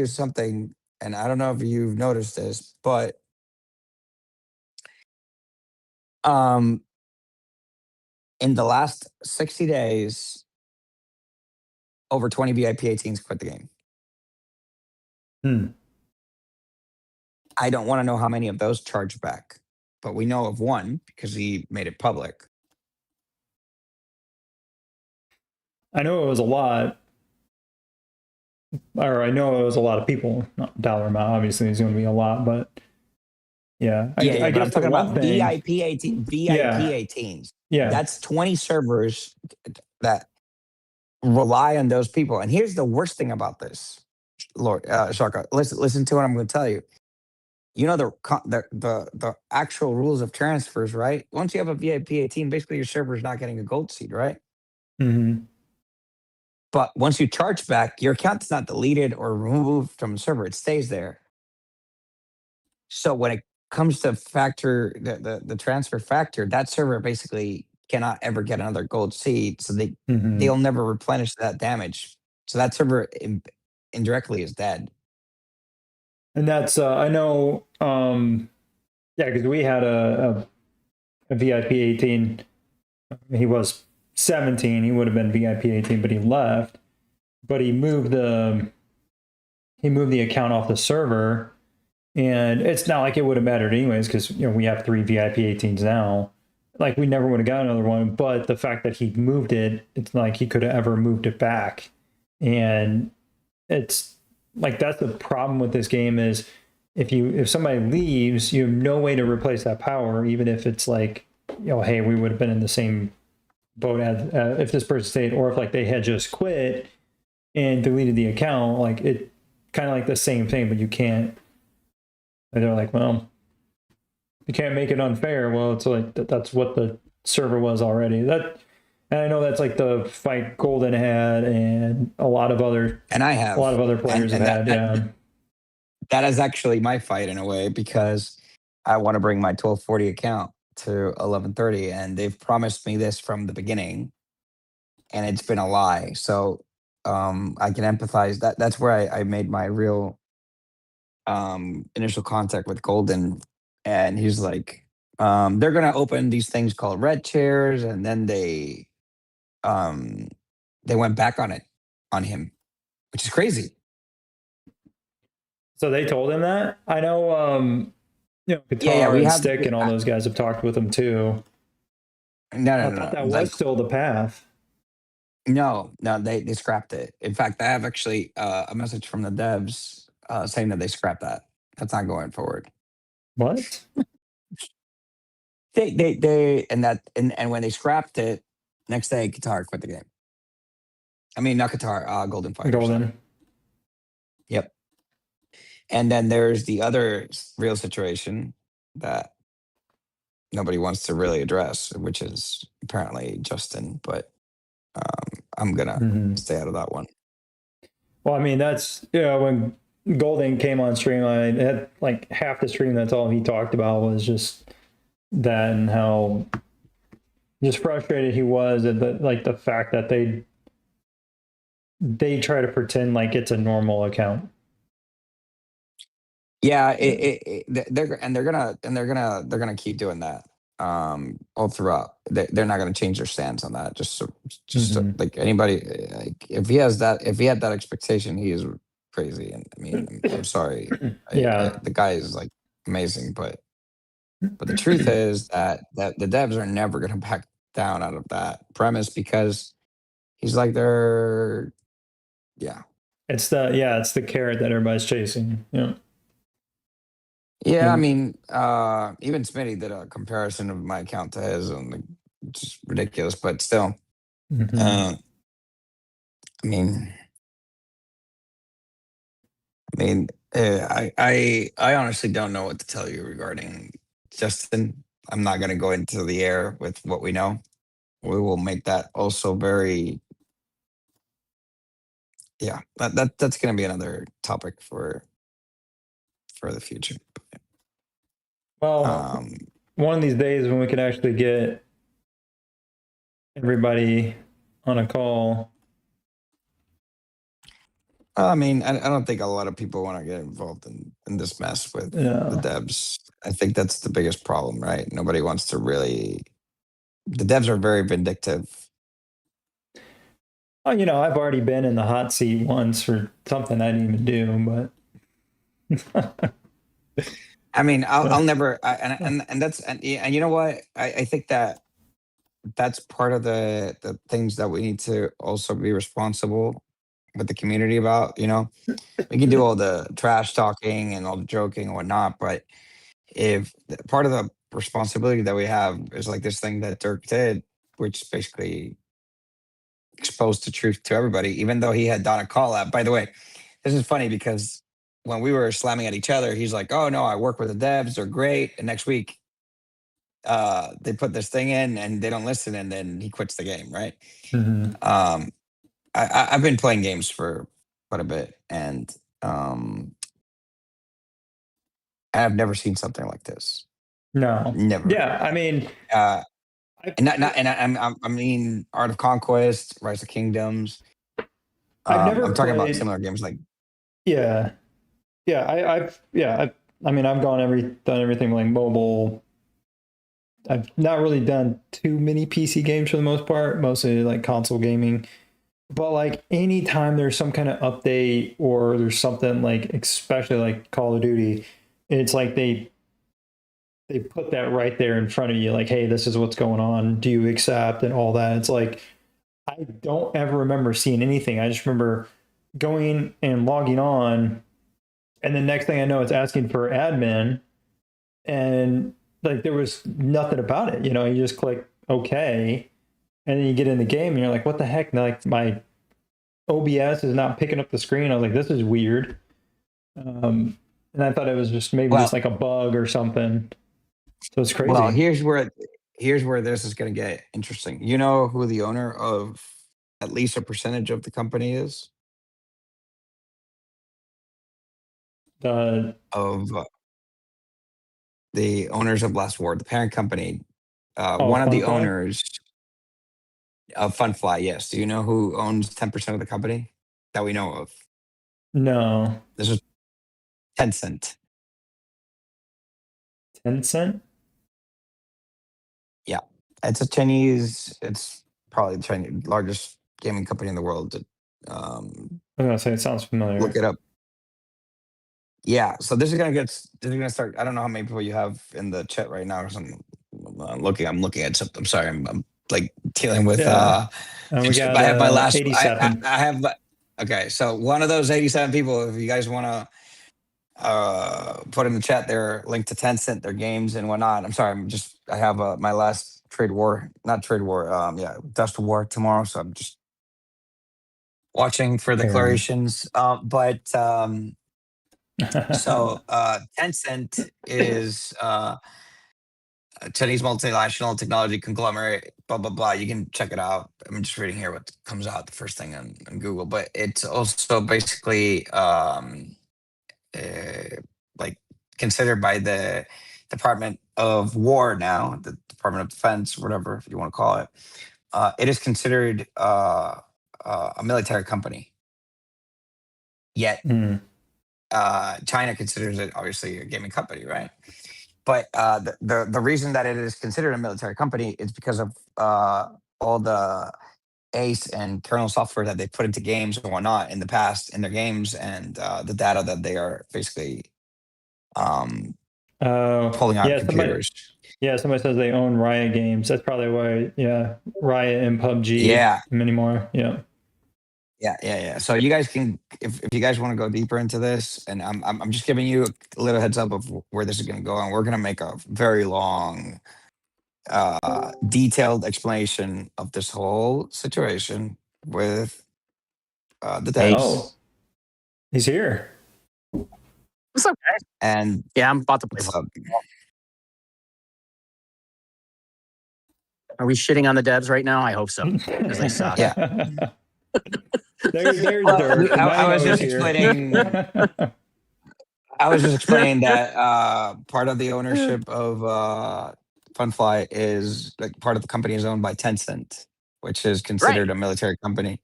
something, and I don't know if you've noticed this, but in the last 60 days, over 20 VIP 18s quit the game. I don't want to know how many of those charged back, but we know of one because he made it public. I know it was a lot, or I know it was a lot of people. Not dollar amount, obviously, is going to be a lot, but yeah, I guess I'm talking about thing, VIP 18s. Yeah, That's 20 servers that rely on those people. And here's the worst thing about this, Shaka. Listen to what I'm going to tell you. You know the actual rules of transfers, right? Once you have a VIP 18, basically your server is not getting a gold seed, right? But once you charge back, your account is not deleted or removed from the server; it stays there. So when it comes to the transfer factor, that server basically cannot ever get another gold seed, so they'll never replenish that damage. So that server indirectly is dead. And that's I know, yeah, because we had a VIP 18. He was 17. He would have been VIP 18, but he left. But he moved the account off the server, and it's not like it would have mattered anyways, because we have 3 VIP 18s now. Like, we never would have got another one. But the fact that he moved it, it's not like he could have ever moved it back. And it's like, that's the problem with this game, is if somebody leaves, you have no way to replace that power, even if it's like, hey, we would have been in the same boat as if this person stayed, or if like they had just quit and deleted the account. Like, it kind of like the same thing, but you can't. And they're like, well, you can't make it unfair. Well, it's like that's what the server was already. And I know that's like the fight Golden had, and a lot of other players have had. Yeah, that is actually my fight in a way, because I want to bring my 1240 account to 1130, and they've promised me this from the beginning, and it's been a lie. So I can empathize. That's where I made my real initial contact with Golden, and he's like, they're gonna open these things called red chairs, and then they went back on him, which is crazy. So they told him that. I know, Qatar we and have Stick and all those guys have talked with him too. No, I thought that was still the path. No, they scrapped it. In fact, I have actually a message from the devs saying that they scrapped that. That's not going forward. What? And when they scrapped it, next day Qatar quit the game. I mean, not Qatar, Golden Fighters. Golden. Yep. And then there's the other real situation that nobody wants to really address, which is apparently Justin, but I'm gonna stay out of that one. Well, I mean, that's when Golden came on stream, I had like half the stream. That's all he talked about was just that and how just frustrated he was at the fact that they try to pretend like it's a normal account. Yeah, they're gonna keep doing that all throughout. They're not gonna change their stance on that. Mhm. Like anybody, like if he had that expectation, he is crazy. And I mean, I'm sorry, Yeah. the guy is like amazing, but the truth is that the devs are never gonna back down out of that premise because he's like they're yeah. It's the carrot that everybody's chasing. Yeah. Yeah, I And mean, even Smitty did a comparison of my account to his, and like, it's just ridiculous. But still, mhm. uh, I mean, I mean, I honestly don't know what to tell you regarding Justin. I'm not going to go into the air with what we know. We will make that also very, yeah. That's going to be another topic for the future. Well, Um, one of these days when we can actually get everybody on a call. I mean, I don't think a lot of people want to get involved in this mess with the Yeah. devs. I think that's the biggest problem, right? Nobody wants to really. The devs are very vindictive. Oh, I've already been in the hot seat once for something I didn't even do, but I mean, I'll never. And that's and you know what? I think that that's part of the things that we need to also be responsible with the community about. We can do all the trash talking and all the joking and whatnot, but if part of the responsibility that we have is like this thing that Dirk did, which basically exposed the truth to everybody, even though he had done a call out. By the way, this is funny because when we were slamming at each other, he's like, "Oh no, I work with the devs; they're great." And next week, they put this thing in and they don't listen, and then he quits the game. Right? Mhm. Um, I've been playing games for quite a bit, and um, I've never seen something like this. No. Never. Yeah, I mean, Uh, I, and not, I not and I mean Art of Conquest, Rise of Kingdoms. I've I'm never talking about played. similar games like Yeah, yeah. I mean, I've done everything like mobile. I've not really done too many PC games for the most part, mostly like console gaming. But like anytime there's some kind of update or there's something like, especially like Call of Duty, it's like they put that right there in front of you, like, hey, this is what's going on. Do you accept and all that? It's like I don't ever remember seeing anything. I just remember going and logging on, and the next thing I know, it's asking for admin, and like there was nothing about it. You just click OK, and then you get in the game, and you're like, what the heck? And like my OBS is not picking up the screen. I was like, this is weird. And I thought it was just maybe well, just like a bug or something. So it's well, crazy. here's where this is going to get interesting. You know who the owner of at least a percentage of the company is The of the owners of Last War, the parent company. Oh, One of the Funfly? owners of Funfly. Yes. Do you know who owns 10% of the company that we know of? No. This is Tencent. Tencent? Yeah, it's a Chinese. It's probably the Chinese largest gaming company in the world. I was gonna say it sounds Look familiar. it up. Yeah, so this is gonna start. I don't know how many people you have in the chat right now or something. I'm looking at something. I'm sorry. I'm like dealing with Yeah. And we got I have my last I 87. have okay, so one of those 87 people, if you guys wanna put in the chat their link to Tencent, their games and whatnot. I'm sorry, I have my last trade war, not trade war, yeah, Dust War tomorrow. So I'm just watching for Fair. declarations. But so Tencent is a Chinese multinational technology conglomerate, blah, blah, blah. You can check it out. I'm just reading here what comes out the first thing on Google, but it's also basically like considered by the Department of War now, the Department of Defense, whatever you want to call it. It is considered a military company. Yet Mm. China considers it obviously a gaming company, right? But the reason that it is considered a military company is because of all the ACE and kernel software that they put into games and whatnot in the past in their games, and the data that they are basically um, pulling out of computers. Somebody says they own Riot Games. That's probably why. Yeah, Riot and PUBG. Yeah. Many more. Yeah. Yeah. So you guys can, if you guys want to go deeper into this, and I'm just giving you a little heads up of where this is going to go, and we're going to make a very long, detailed explanation of this whole situation with the devs. Oh, he's here. What's up, guys? And Yeah, I'm about to play. what's up? Are we shitting on the devs right now? I hope so, because they suck. Yeah. There's Well, Dirk. I was just Here. explaining. I was just explaining that part of the ownership of Funfly is like part of the company is owned by Tencent, which is considered a military company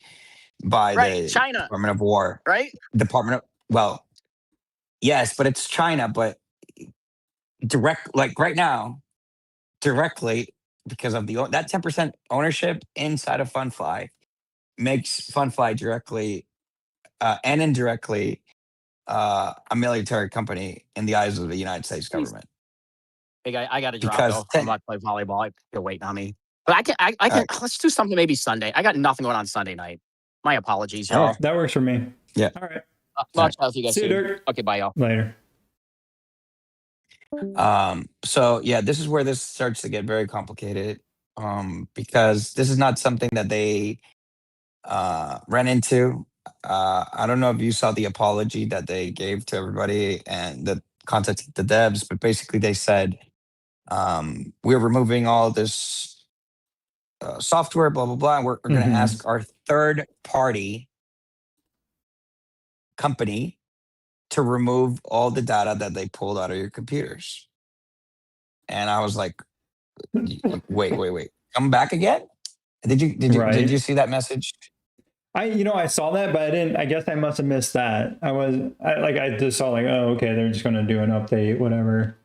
by the China, Department of War. right? Well, yes, but it's China, but right now, directly because of that 10% ownership inside of Funfly makes Funfly directly and indirectly a military company in the eyes of the United States government. Hey, I got to drop Because though. I'm about to play volleyball. You're waiting on me, but I can. Let's do something maybe Sunday. I got nothing going on Sunday night. My apologies, y'all. That works for me. Yeah. All right. Much love to you guys. See you, soon. Dirk. Okay, bye, y'all. Later. So yeah, this is where this starts to get very complicated, because this is not something that they ran into. I don't know if you saw the apology that they gave to everybody and the contacted the devs, but basically they said, we're removing all this software, blah blah blah, and we're going to ask our third party company to remove all the data that they pulled out of your computers. And I was like, wait, come back again? Did you see that message? I saw that, but I guess I must have missed that. I just saw like, oh, okay, they're just going to do an update, whatever.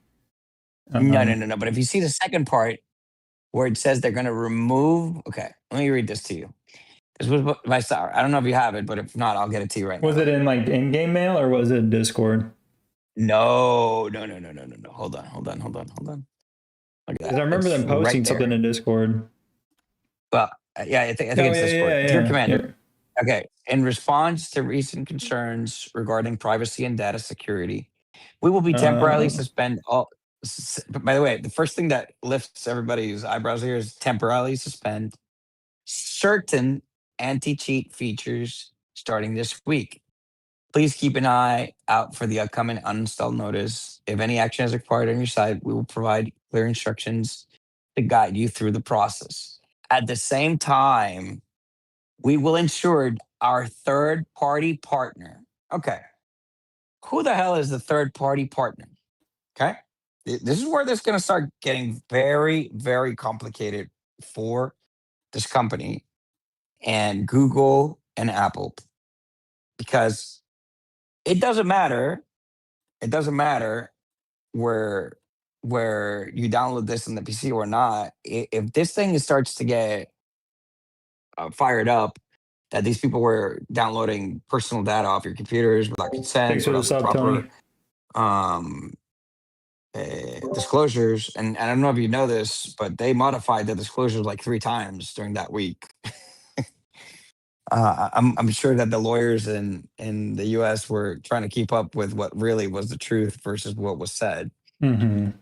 No. But if you see the second part where it says they're going to remove, okay, let me read this to you. This was my star. I don't know if you have it, but if not, I'll get it to you right now. Was it in like in-game mail or was it Discord? No. Hold on. Look at that. Because I remember them posting right something in Discord. Well, yeah, I think it's Discord. Dear Commander. Yeah. Okay. In response to recent concerns regarding privacy and data security, we will be temporarily suspend all. By the way, the first thing that lifts everybody's eyebrows here is temporarily suspend certain anti-cheat features starting this week. Please keep an eye out for the upcoming uninstall notice. If any action is required on your side, we will provide clear instructions to guide you through the process. At the same time, we will ensure our third-party partner. Okay. Who the hell is the third-party partner? Okay. This is where this is going to start getting very, very complicated for this company and Google and Apple, because it doesn't matter. It doesn't matter where you download this on the PC or not. If this thing starts to get fired up, that these people were downloading personal data off your computers without consent, Thanks for the without sub, proper Tony. disclosures, and I don't know if you know this, but they modified the disclosures like 3 times during that week. I'm sure that the lawyers in the U.S. were trying to keep up with what really was the truth versus what was said. But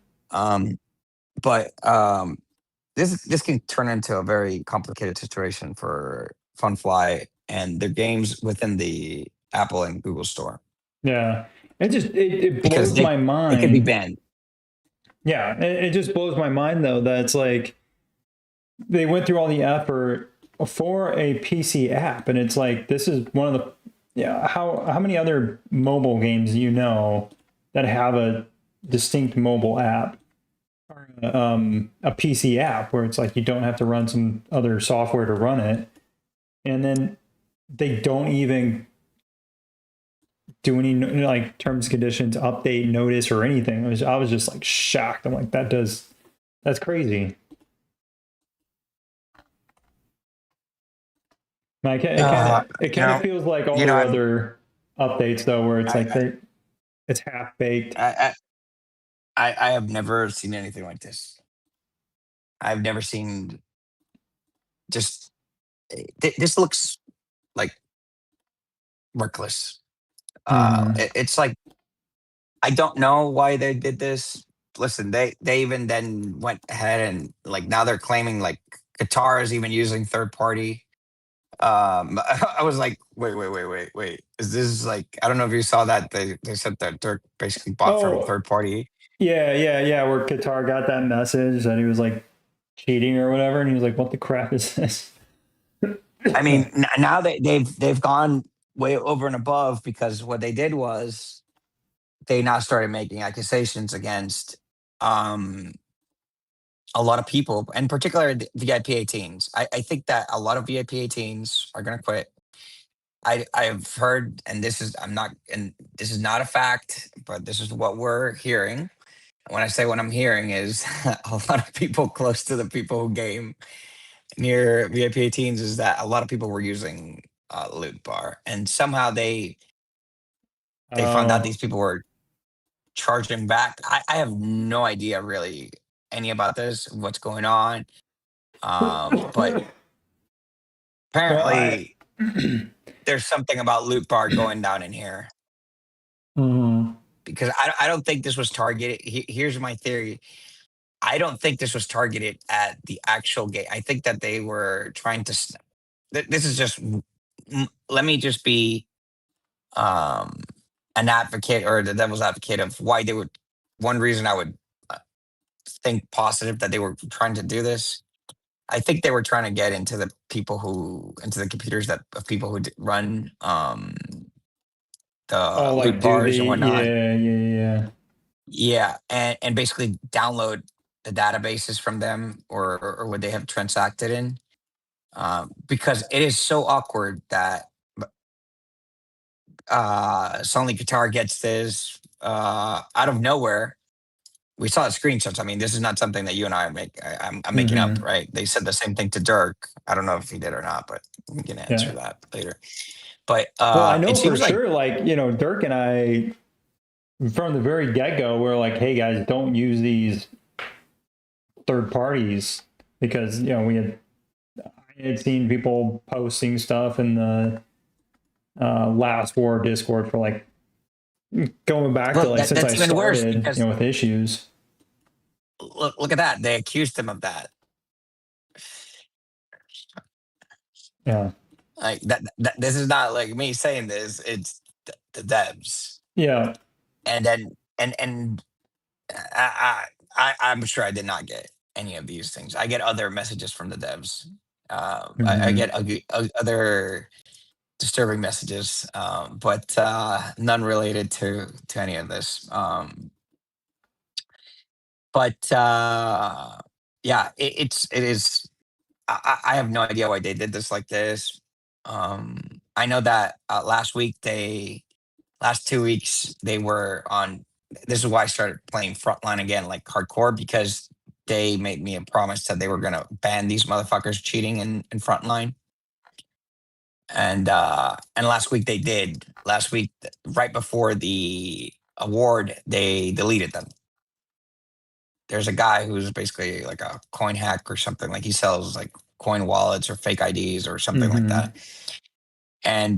this can turn into a very complicated situation for Funfly and their games within the Apple and Google store. Yeah, it blows my mind. It could be banned. Yeah, it just blows my mind though that it's like they went through all the effort for a PC app, and it's like this is one of the yeah, how many other mobile games do you know that have a distinct mobile app or a PC app where it's like you don't have to run some other software to run it, and then they don't even do any like terms and conditions update notice or anything. I was just like shocked. I'm like that's crazy. Like it kind of feels like all their I'm, other updates though, where it's I, like it's half baked. I have never seen anything like this. I've never seen just this looks like reckless. It's like I don't know why they did this. Listen, they even then went ahead and like now they're claiming like Qatar is even using third party. I was like, wait. Is this like I don't know if you saw that they said that Dirk basically bought from Oh, third party. yeah. Where Qatar got that message that he was like cheating or whatever, and he was like, "What the crap is this?" I mean, now they've gone way over and above because what they did was they now started making accusations against um a lot of people, in particular the VIP 18s. I think that a lot of VIP 18s are going to quit. I've heard, and this is not a fact, but this is what we're hearing. When I say what I'm hearing is a lot of people close to the people who game near VIP 18s is that a lot of people were using Loot Bar, and somehow they found out Oh, these people were charging back. I have no idea really any about this, what's going on. But well, I. apparently there's something about Loot Bar going down in here Mhm. because I don't think this was targeted. Here's my theory. I don't think this was targeted at the actual game. I think that they were trying to. This is just. Let me just be um, an advocate or the devil's advocate of why they would. One reason I would think positive that they were trying to do this. I think they were trying to get into the computers that of people who run the Oh, loot like do the bars and whatnot. yeah. Yeah, and basically download the databases from them or what they have transacted in. Because it is so awkward that suddenly Qatar gets this out of nowhere. We saw the screenshots. I mean, this is not something that you and I I'm making up, Hmm. right? They said the same thing to Dirk. I don't know if he did or not, but we can answer Yeah. that later. But Well, I know it for seems like sure, like, Dirk and I, from the very get go, we're like, hey guys, don't use these third parties because, I had seen people posting stuff in the last war Discord for like going back to well, like since I that's even worse started, because with issues. look at that. They accused him of that. Yeah. Like that this is not like me saying this. It's the devs, Yeah. and then and I'm sure I did not get any of these things. I get other messages from the devs. I Hmm. get other disturbing messages, but none related to any of this. But yeah, it is. I have no idea why they did this like this. I know that last 2 weeks they were on. This is why I started playing Frontline again, like hardcore, because they made me a promise that they were gonna ban these motherfuckers cheating in Frontline. And last week they did. Last week, right before the award, they deleted them. There's a guy who's basically like a coin hack or something. Like he sells like coin wallets or fake IDs or something like Hmm. that. And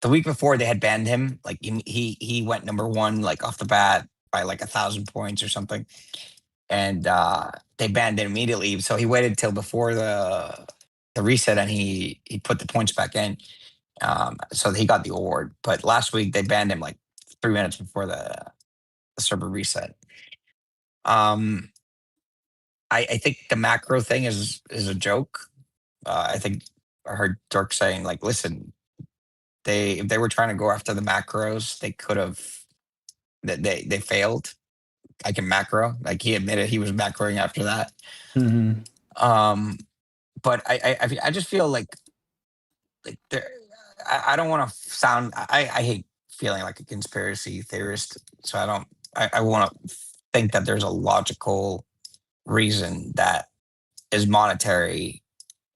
the week before they had banned him. Like he went number one like off the bat by like 1,000 points or something. And they banned him immediately. So he waited till before the reset and he put the points back in. So he got the award. But last week they banned him like 3 minutes before the server reset. Um, I think the macro thing is a joke. I think I heard Dirk saying like, listen, if they were trying to go after the macros, they could have. They failed. I can macro. Like he admitted he was macroing after that. Mm-hmm. But I just feel like there. I don't want to sound. I hate feeling like a conspiracy theorist. So I don't. I want to think that there's a logical reason that is monetary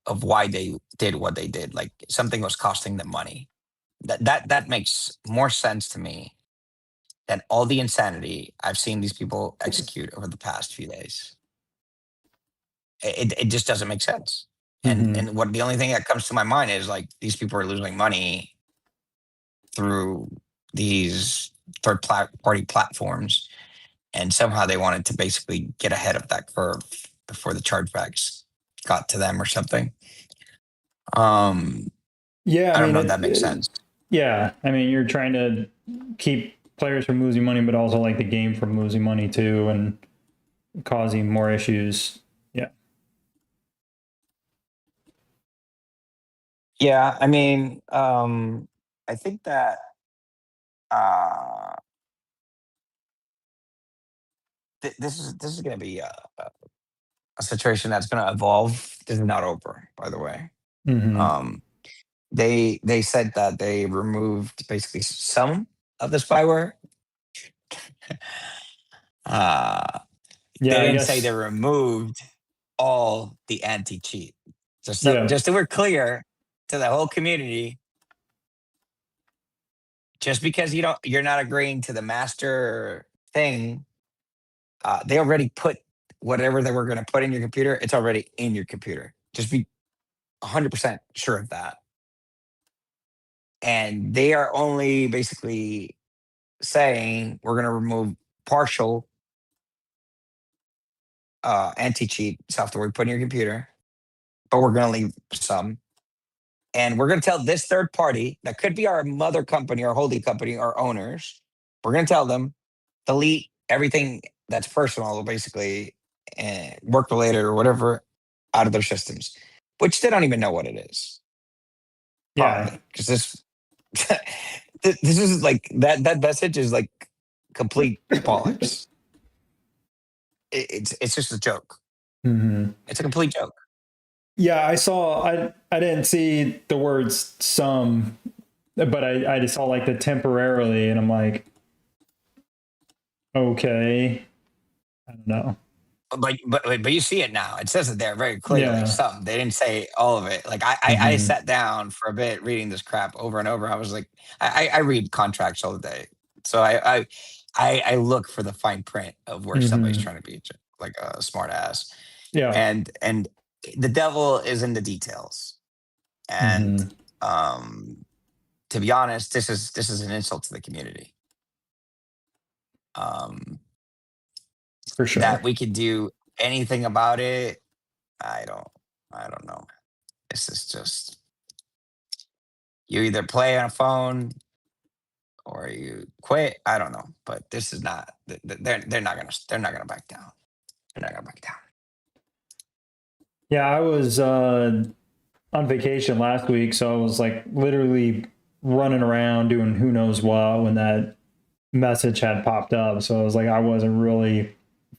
of why they did what they did. Like something was costing them money. That makes more sense to me than all the insanity I've seen these people execute over the past few days. It just doesn't make sense. Mm-hmm. And what the only thing that comes to my mind is like these people are losing money through these party platforms, and somehow they wanted to basically get ahead of that curve before the chargebacks got to them or something. Yeah, I don't know if that makes sense. Yeah, I mean, you're trying to keep players from losing money, but also like the game from losing money too, and causing more issues. Yeah. Yeah, I mean, I think that uh, this is going to be a situation that's going to evolve. This is not over, by the way. Mm-hmm. They said that they removed basically some of the spyware. They Yeah, I didn't say guess. they removed all the anti-cheat. Yeah. Just so we're clear to the whole community, just because you're not agreeing to the master thing, they already put whatever they were going to put in your computer. It's already in your computer. Just be 100% sure of that. And they are only basically saying we're going to remove partial anti-cheat software we put in your computer, but we're going to leave some. And we're going to tell this third party that could be our mother company, our holding company, our owners. We're going to tell them delete everything that's personal, basically, and work related or whatever, out of their systems, which they don't even know what it is. Yeah. Probably because this this is like that message is like complete bollocks. It's just a joke. Mm-hmm. It's a complete joke. Yeah, I saw. I didn't see the words "some," but I just saw like the temporarily, and I'm like, okay, I don't know. But you see it now. It says it there very clearly. Yeah. Some they didn't say all of it. Like I Mm-hmm. sat down for a bit reading this crap over and over. I was like, I read contracts all day, so I look for the fine print of where somebody's Mm-hmm. trying to be like a smart ass, Yeah. and the devil is in the details. And Mm-hmm. to be honest, this is an insult to the community. For sure. That we could do anything about it, I don't know. This is just you either play on a phone or you quit. I don't know, but this is not. They're not gonna back down. They're not gonna back down. Yeah, I was on vacation last week, so I was like literally running around doing who knows what when that message had popped up. So I was like, I wasn't really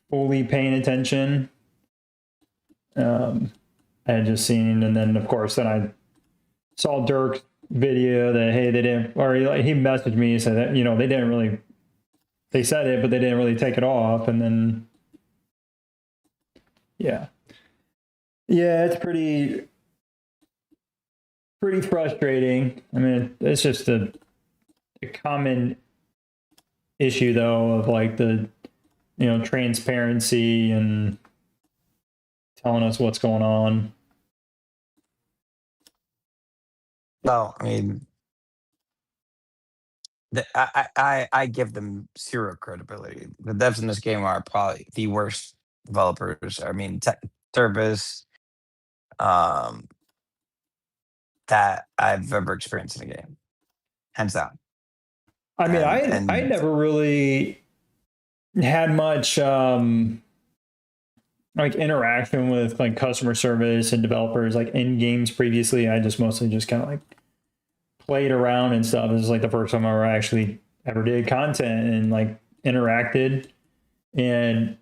fully paying attention. I had just seen, and then of course, then I saw Dirk's video that hey, they didn't, or he messaged me and said that they didn't really, they said it, but they didn't really take it off, and then yeah, it's pretty frustrating. I mean, it's just a common issue though of like the transparency and telling us what's going on. No, I mean, I give them zero credibility. The devs in this game are probably the worst developers. I mean, tech service that I've ever experienced in a game, hands down. I mean, I And never really had much like interaction with like customer service and developers like in games previously. I just mostly just kind of like played around and stuff. This is like the first time I ever did content and like interacted. And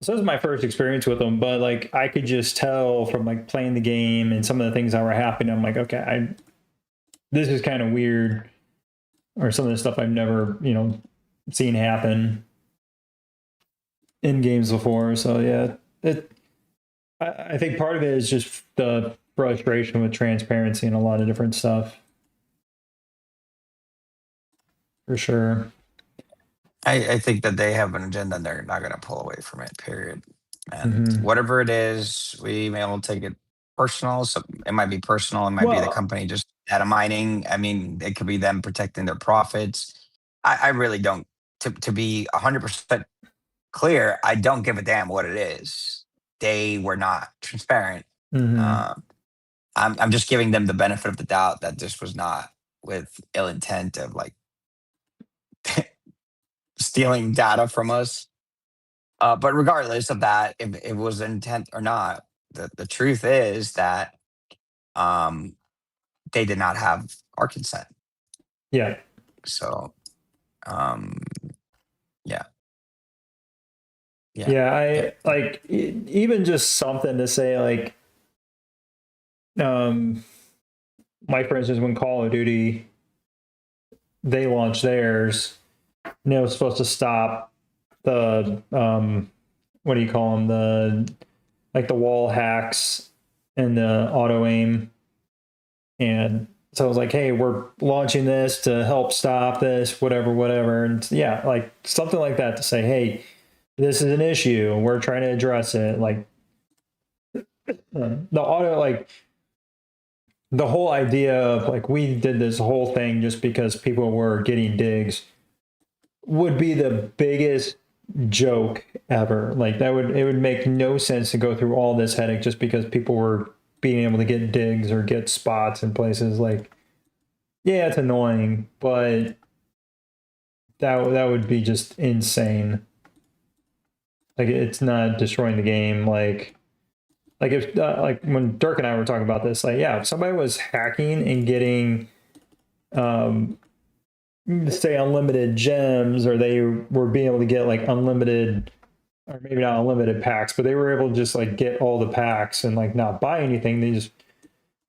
so this was my first experience with them, but like I could just tell from like playing the game and some of the things that were happening. I'm like, okay, this is kind of weird, or some of the stuff I've never, seen happen in games before. So yeah, I think part of it is just the frustration with transparency and a lot of different stuff. For sure. I think that they have an agenda and they're not going to pull away from it, period. And whatever it is, we may all take it personal. So it might be personal. It might be the company just data mining. I mean, it could be them protecting their profits. I really don't, to be 100% clear, I don't give a damn what it is. They were not transparent. I'm just giving them the benefit of the doubt that this was not with ill intent of like stealing data from us. But regardless of that, if it was intent or not, the truth is that they did not have our consent. Yeah. So, yeah. Yeah, I like even just something to say like, like for instance, when Call of Duty they launched theirs, and it was supposed to stop the what do you call them, the wall hacks and the auto aim, and so I was like, hey, we're launching this to help stop this, whatever, and yeah, like something like that to say, hey, this is an issue, we're trying to address it, like the auto, like the whole idea of like we did this whole thing just because people were getting digs would be the biggest joke ever. Like it would make no sense to go through all this headache just because people were being able to get digs or get spots in places. Like, yeah, it's annoying, but that would be just insane. Like it's not destroying the game. Like if like when Dirk and I were talking about this, like yeah, if somebody was hacking and getting say unlimited gems, or they were being able to get like unlimited, or maybe not unlimited packs, but they were able to just like get all the packs and like not buy anything, they just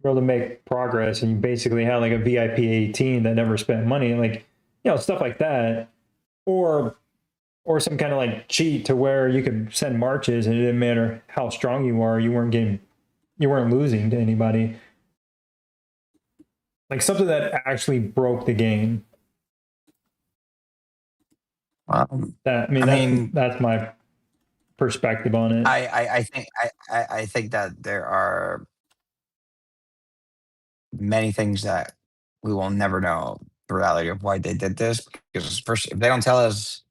were able to make progress, and you basically had like a VIP 18 that never spent money, like stuff like that, or some kind of like cheat to where you could send marches and it didn't matter how strong you are, you weren't losing to anybody. Like something that actually broke the game. That's my perspective on it. I think that there are many things that we will never know the reality of why they did this, because first, if they don't tell us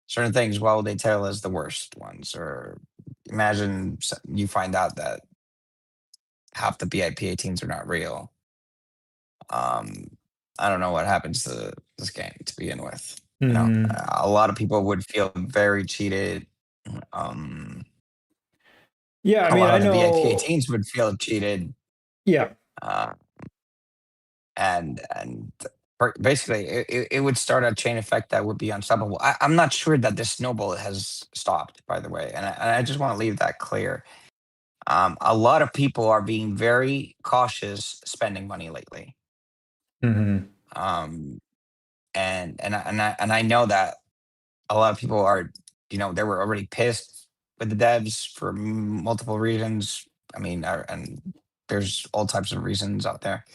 certain things, why will they tell us the worst ones? Or imagine you find out that half the VIP 18s are not real. I don't know what happens to this game to begin with. A lot of people would feel very cheated. Yeah, I mean, lot I of the know VIP 18s would feel cheated. Yeah. And basically, it would start a chain effect that would be unstoppable. I'm not sure that this snowball has stopped, by the way, and I just want to leave that clear. A lot of people are being very cautious spending money lately. And I know that a lot of people are, they were already pissed with the devs for multiple reasons. I mean, and there's all types of reasons out there.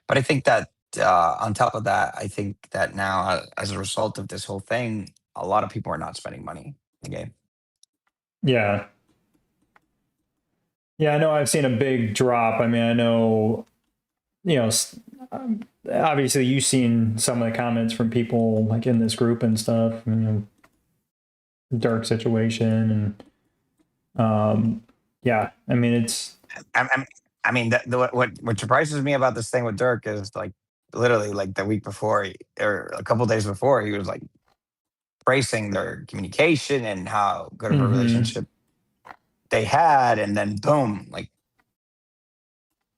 But I think that on top of that, I think that now, as a result of this whole thing, a lot of people are not spending money in the game. Yeah. Yeah, I know I've seen a big drop. I mean, I know, obviously you've seen some of the comments from people like in this group and stuff, Dark situation. And yeah, I mean, it's, I mean, what surprises me about this thing with Dirk is like literally like the week before or a couple days before, he was like praising their communication and how good of a relationship they had, and then boom, like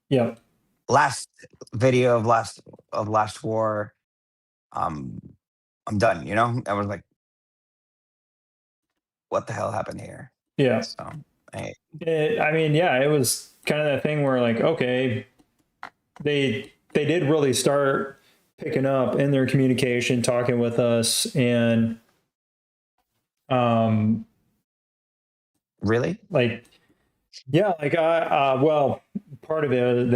yeah, last video of last war, I'm done. You know, I was like, what the hell happened here? Yeah. So, I, I mean, yeah, it was kind of that thing where like, okay, they did really start picking up in their communication, talking with us, and really? like, yeah, like well, part of it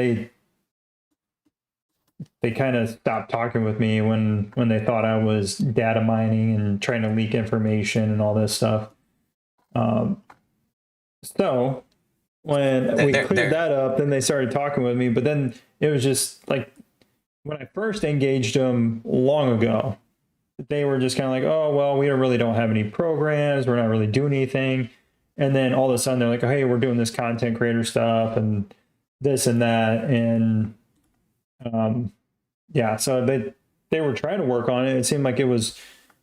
they kind of stopped talking with me when they thought I was data mining and trying to leak information and all this stuff. So when we cleared They're that up, then they started talking with me. But then it was just like when I first engaged them long ago, they were just kind of like, oh, well, we really don't have any programs. We're not really doing anything. And then all of a sudden they're like, oh, hey, we're doing this content creator stuff and this and that. And yeah, so they were trying to work on it. It seemed like it was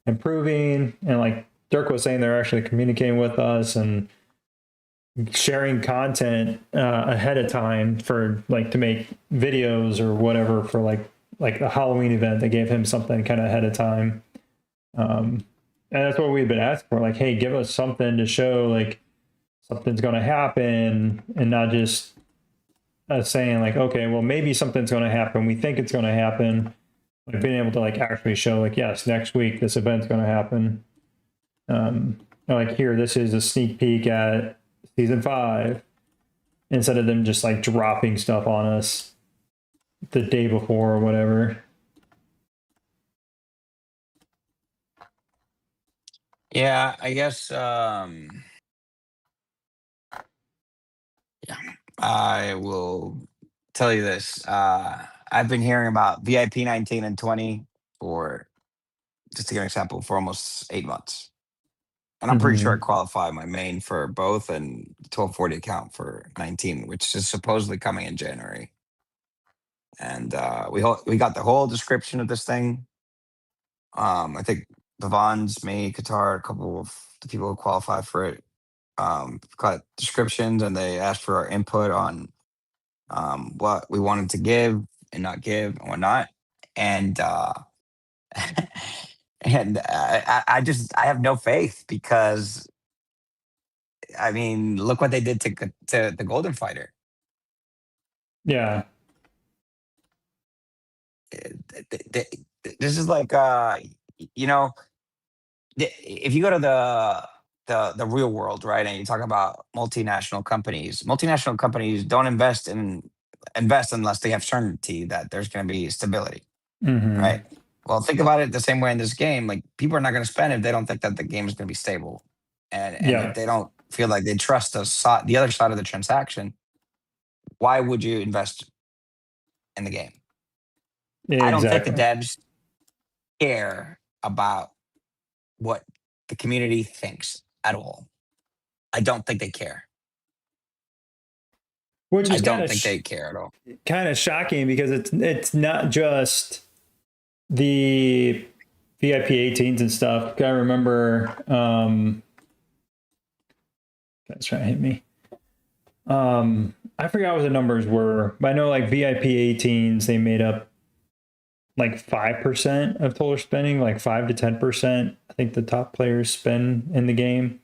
improving. And like Dirk was saying, they're actually communicating with us and sharing content ahead of time for like to make videos or whatever for like a Halloween event. They gave him something kind of ahead of time. And that's what we've been asking for. Like, hey, give us something to show like something's going to happen, and not just saying like, okay, well, maybe something's going to happen. We think it's going to happen. Like being able to like actually show like, yes, next week this event's going to happen. Like here, this is a sneak peek at season 5, instead of them just like dropping stuff on us the day before or whatever. Yeah, I guess. Yeah, I will tell you this. I've been hearing about VIP 19 and 20 for, just to give an example, for almost 8 months. And I'm pretty sure I Mm-hmm. qualify my main for both and 1240 account for 19, which is supposedly coming in January. And we got the whole description of this thing. I think Devon's, me, Qatar, a couple of the people who qualify for it, got descriptions, and they asked for our input on what we wanted to give and not give and whatnot. And and I have no faith, because I mean, look what they did to the Golden Fighter. Yeah. This is like you know, if you go to the real world, right, and you talk about multinational companies don't invest unless they have certainty that there's going to be stability, Mm-hmm. right? Well, think about it the same way in this game. Like, people are not going to spend if they don't think that the game is going to be stable, and if Yeah. they don't feel like they trust the other side of the transaction. Why would you invest in the game? I don't think the Exactly. devs care about what the community thinks at all. I don't think they care. Which I is don't think they care at all. kind of shocking, because it's not just the VIP 18s and stuff. I remember that's trying to hit me. I forgot what the numbers were, but I know like VIP 18s, they made up like 5% of total spending, like 5 to 10%. I think the top players spend in the game.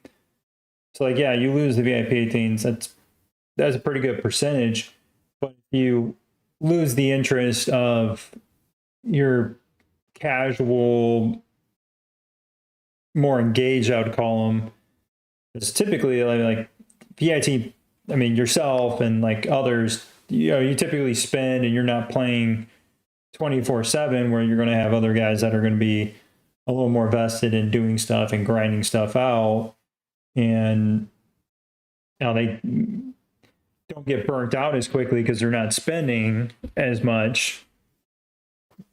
So like, yeah, you lose the VIP 18s. That's a pretty good percentage. But if you lose the interest of your casual, more engaged, I would call them, it's typically like VIP. I mean, yourself and like others, you typically spend, and you're not playing 24/7, where you're going to have other guys that are going to be a little more vested in doing stuff and grinding stuff out. And they don't get burnt out as quickly because they're not spending as much,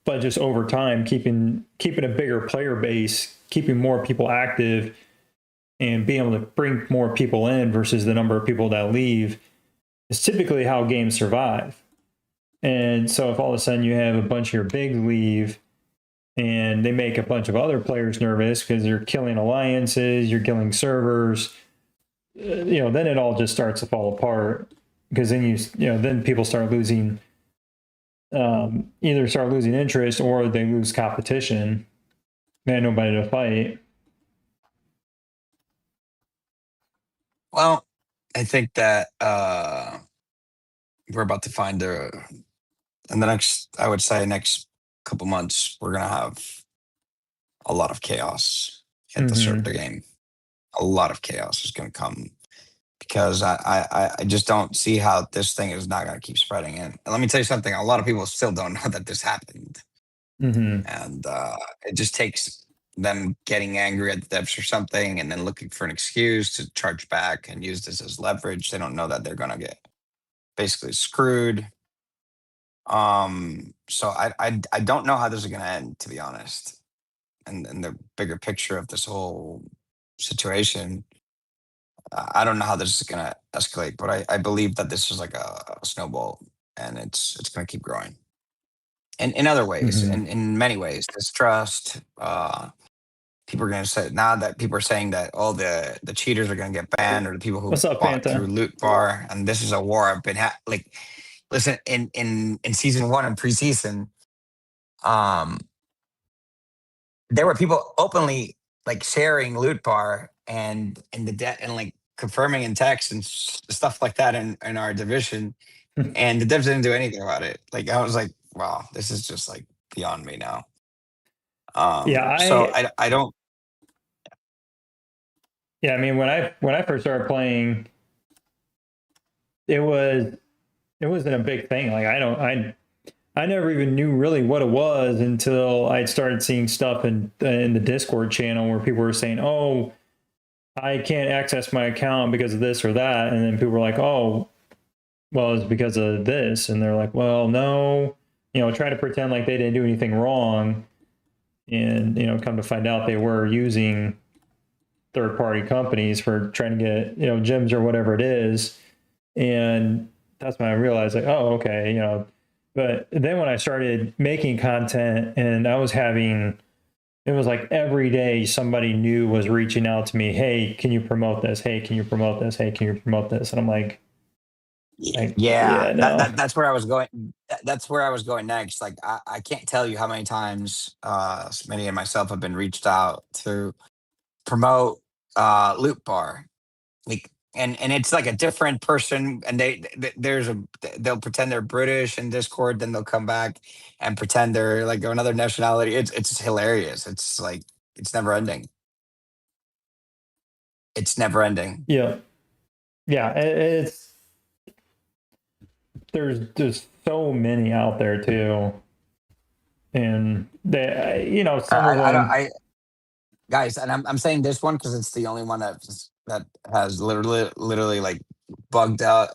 but just over time, keeping a bigger player base, keeping more people active, and being able to bring more people in versus the number of people that leave is typically how games survive. And so if all of a sudden you have a bunch of your bigs leave, and they make a bunch of other players nervous because you're killing alliances, you're killing servers, then it all just starts to fall apart, because then then people start losing either start losing interest or they lose competition. They had nobody to fight. Well, I think that we're about to find in the next, I would say, next couple months, we're gonna have a lot of chaos at the game. A lot of chaos is gonna come because I just don't see how this thing is not gonna keep spreading. And let me tell you something: a lot of people still don't know that this happened, and it just takes them getting angry at the devs or something, and then looking for an excuse to charge back and use this as leverage. They don't know that they're gonna get basically screwed. So I don't know how this is gonna end, to be honest. And the bigger picture of this whole situation, I don't know how this is gonna escalate, but I believe that this is like a snowball, and it's gonna keep growing. And in other ways, in many ways, distrust. People are gonna say now that people are saying that all the cheaters are gonna get banned, or the people who What's up, bought Fanta? through Loot Bar, and this is a war I've been like. Listen, in season one and preseason, um, there were people openly like sharing Loot Bar and in the debt and like confirming in text and stuff like that in our division, and the devs didn't do anything about it. Like I was like, wow, this is just like beyond me now. Yeah, So I don't. Yeah, I mean, when I first started playing, it wasn't a big thing. Like I never even knew really what it was until I started seeing stuff in the Discord channel where people were saying, "Oh, I can't access my account because of this or that," and then people were like, "Oh, well, it's because of this," and they're like, "Well, no," try to pretend like they didn't do anything wrong, and come to find out they were using third-party companies for trying to get gems or whatever it is. And that's when I realized, like, oh, okay, but then when I started making content and I was having, it was like every day somebody new was reaching out to me, "Hey, can you promote this? Hey, can you promote this? Hey, can you promote this?" And I'm like Yeah, no. that's where I was going. That's where I was going next. Like I can't tell you how many times Smitty and myself have been reached out to promote Loot Bar. Like and it's like a different person, and they'll pretend they're British in Discord, then they'll come back and pretend they're like another nationality. It's hilarious. It's like it's never ending. It's never ending. Yeah. It's there's so many out there too, and they some of them. Guys, and I'm saying this one because it's the only one that has literally like bugged out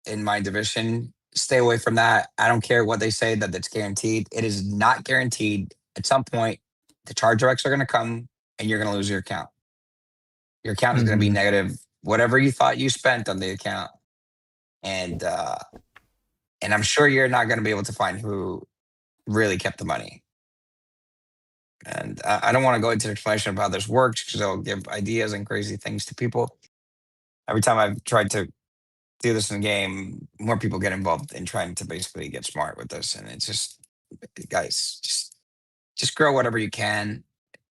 in my division. Stay away from that. I don't care what they say that it's guaranteed. It is not guaranteed. At some point, the chargebacks are going to come, and you're going to lose your account. Your account is going to be negative. Whatever you thought you spent on the account, and I'm sure you're not going to be able to find who really kept the money. And I don't want to go into explanation of how this works because it'll give ideas and crazy things to people. Every time I've tried to do this in a game, more people get involved in trying to basically get smart with this. And it's just, guys, just grow whatever you can.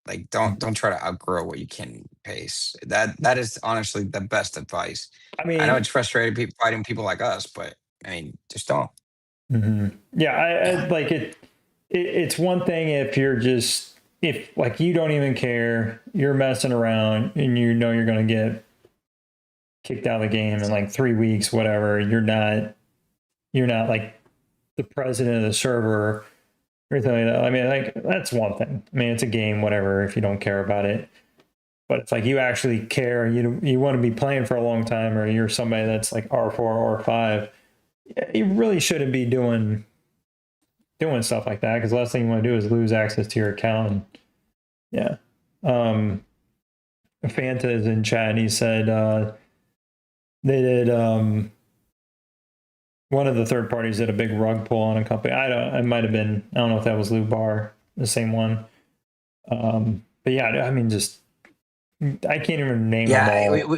Like don't try to outgrow what you can pace. That is honestly the best advice. I I know mean, it's frustrating fighting people like us, but I mean, just don't. yeah, I like it. It's one thing if you're just if like you don't even care, you're messing around, and you're going to get kicked out of the game in like 3 weeks, whatever. You're not like the president of the server or anything like that. I mean, like that's one thing. I mean, it's a game, whatever. If you don't care about it, but it's like you actually care. You want to be playing for a long time, or you're somebody that's like R4 R5. You really shouldn't be doing stuff like that because the last thing you want to do is lose access to your account. And, yeah. Fanta is in chat and he said they did one of the third parties did a big rug pull on a company. It might have been, I don't know if that was Lou Bar, the same one. But yeah, I mean, just I can't even name Yeah, them all.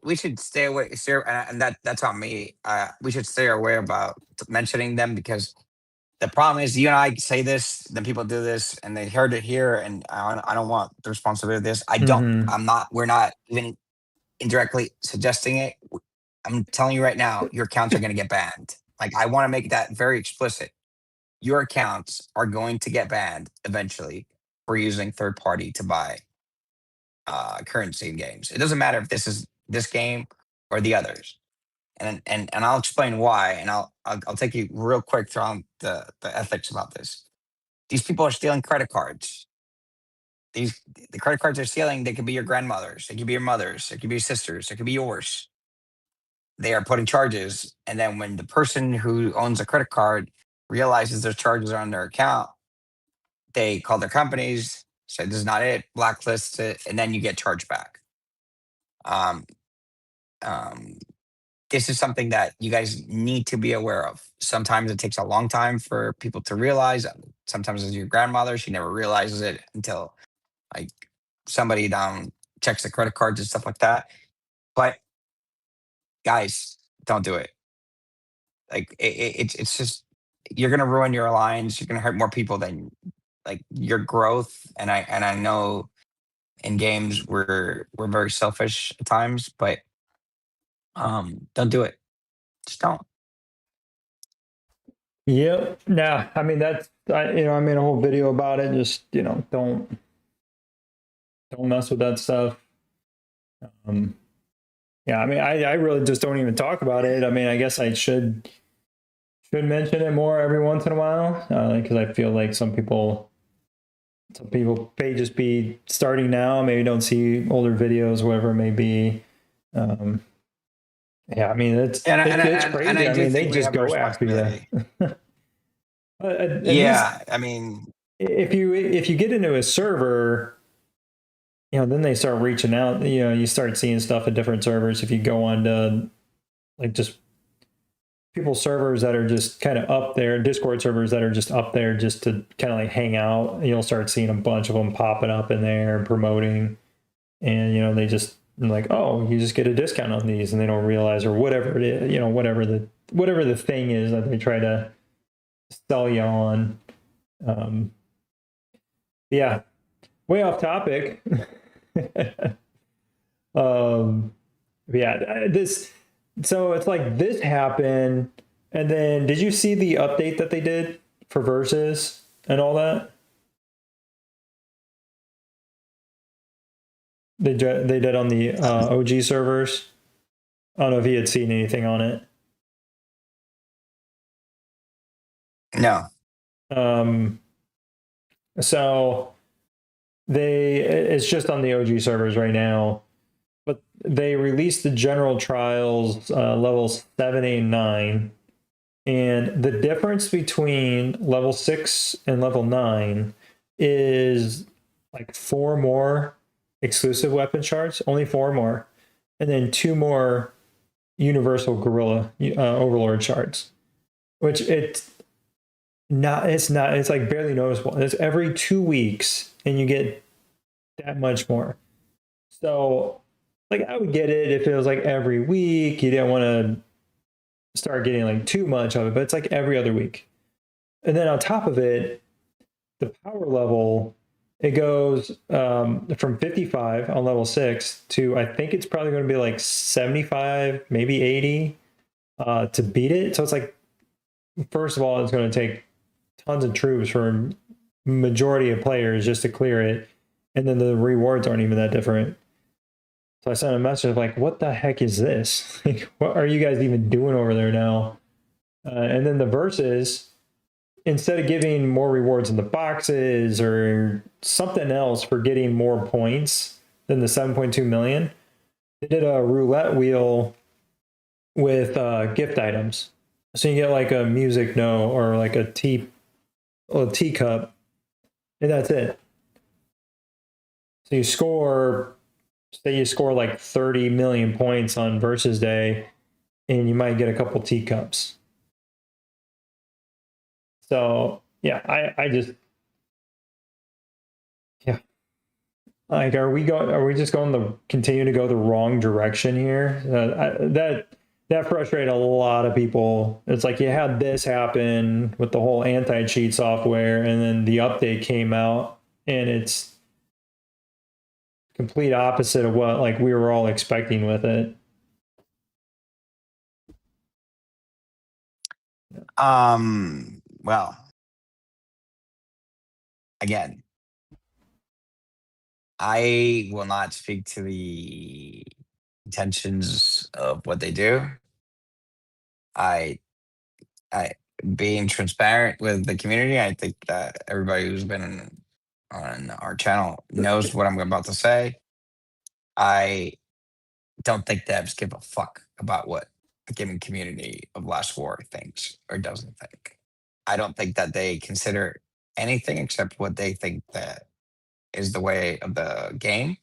we should stay away, and that's on me. We should stay away about mentioning them because the problem is you and I say this, then people do this, and they heard it here, and I don't want the responsibility of this. I don't. Mhm. I'm not. We're not even indirectly suggesting it. I'm telling you right now, your accounts are going to get banned. Like I want to make that very explicit. Your accounts are going to get banned eventually for using third party to buy currency in games. It doesn't matter if this is this game or the others. And I'll explain why, and I'll take you real quick through the ethics about this. These people are stealing credit cards. The credit cards they're stealing, they could be your grandmother's, they could be your mother's, it could be your sister's, it could be yours. They are putting charges, and then when the person who owns a credit card realizes there's charges on their account, they call their companies, say this is not it, blacklist it, and then you get charged back. Um, um, this is something that you guys need to be aware of. Sometimes it takes a long time for people to realize. Sometimes it's your grandmother; she never realizes it until like somebody down checks the credit cards and stuff like that. But guys, don't do it. Like it's just you're gonna ruin your alliance. You're gonna hurt more people than like your growth. And I know in games we're very selfish at times, but don't do it. Just don't. Yep. Nah, I mean I made a whole video about it. Just don't mess with that stuff. Yeah, I mean I really just don't even talk about it. I mean, I guess I should mention it more every once in a while because I feel like some people may just be starting now, maybe don't see older videos, whatever it may be. Yeah, I mean it's crazy. I do mean they think we just have a go after you. responsibility. At least Yeah, I mean, if you get into a server, then they start reaching out. You start seeing stuff at different servers. If you go on to like just people's servers that are just kind of up there, Discord servers that are just up there just to kind of like hang out, you'll start seeing a bunch of them popping up in there and promoting. And they just like, oh, you just get a discount on these, and they don't realize, or whatever it is, whatever the thing is that they try to sell you on. Yeah, way off topic. Yeah, so it's like this happened, and then did you see the update that they did for Versus and all that? They did on the OG servers. I don't know if you had seen anything on it. no. So it's just on the OG servers right now, but they released the general trials levels 7, 8, and 9, and the difference between level 6 and level 9 is like 4 more exclusive weapon shards, only 4 more, and then 2 more universal gorilla overlord shards, which it's like barely noticeable. It's every 2 weeks and you get that much more. So like I would get it if it was like every week. You didn't want to start getting like too much of it, but it's like every other week. And then on top of it, the power level, it goes from 55 on level 6 to I think it's probably going to be like 75, maybe 80 to beat it. So it's like, first of all, it's going to take tons of troops for majority of players just to clear it, and then the rewards aren't even that different. So I sent a message of like, what the heck is this? Like, what are you guys even doing over there now? And then the Versus, instead of giving more rewards in the boxes or something else for getting more points than the 7.2 million, they did a roulette wheel with gift items. So you get like a music note or like a teacup, and that's it. So you score, say you score like 30 million points on Versus Day, and you might get a couple teacups. So yeah, I just, yeah, Like, are we just going to continue to go the wrong direction here? That frustrated a lot of people. It's like you had this happen with the whole anti-cheat software, and then the update came out, and it's complete opposite of what like we were all expecting with it. Well, again, I will not speak to the intentions of what they do. I being transparent with the community, I think that everybody who's been on our channel knows what I'm about to say. I don't think devs give a fuck about what the gaming community of Last War thinks or doesn't think. I don't think that they consider anything except what they think that is the way of the game.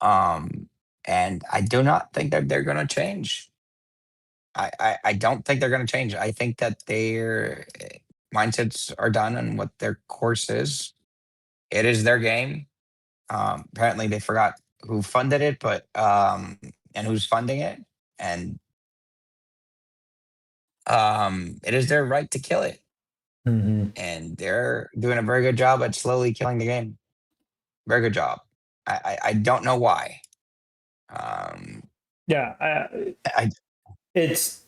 And I do not think that they're going to change. I don't think they're going to change. I think that their mindsets are done on what their course is. It is their game. Apparently, they forgot who funded it, but and who's funding it, and it is their right to kill it. Mm-hmm. And they're doing a very good job at slowly killing the game. Very good job. I don't know why. Yeah, I it's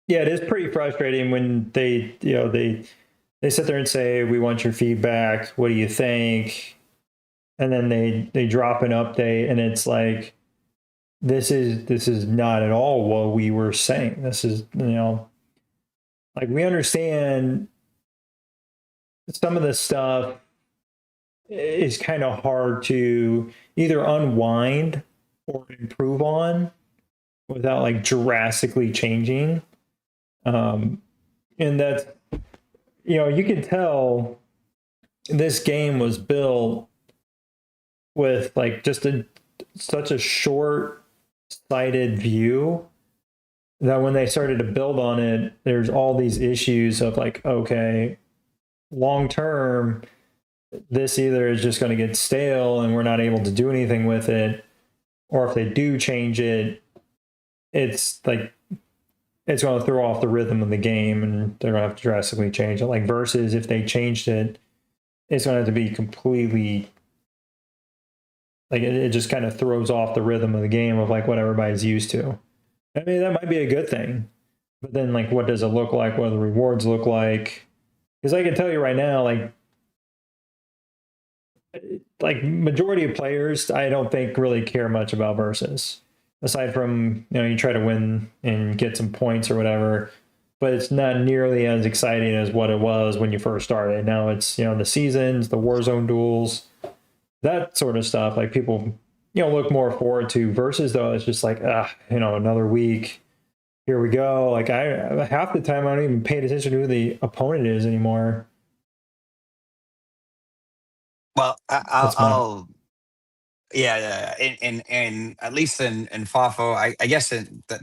it is pretty frustrating when they they sit there and say, we want your feedback, what do you think, and then they drop an update, and it's like, this is not at all what we were saying. This is, like, we understand some of this stuff is kind of hard to either unwind or improve on without like drastically changing. And that's, you can tell this game was built with like just such a short sighted view that when they started to build on it, there's all these issues of like, okay, long term, this either is just going to get stale and we're not able to do anything with it, or if they do change it, it's like it's going to throw off the rhythm of the game and they're going to have to drastically change it. Like, versus if they changed it, it's going to have to be completely like it just kind of throws off the rhythm of the game of like what everybody's used to. I mean, that might be a good thing, but then like, what does it look like? What do the rewards look like? Because I can tell you right now, like majority of players, I don't think really care much about versus, aside from, you try to win and get some points or whatever, but it's not nearly as exciting as what it was when you first started. Now it's, the seasons, the Warzone duels, that sort of stuff. Like, people, look more forward to. Versus, though, it's just like, another week. Here we go. Like, I half the time I don't even pay attention to who the opponent is anymore. Well, That's my I'll yeah. In at least in FAFO, I guess that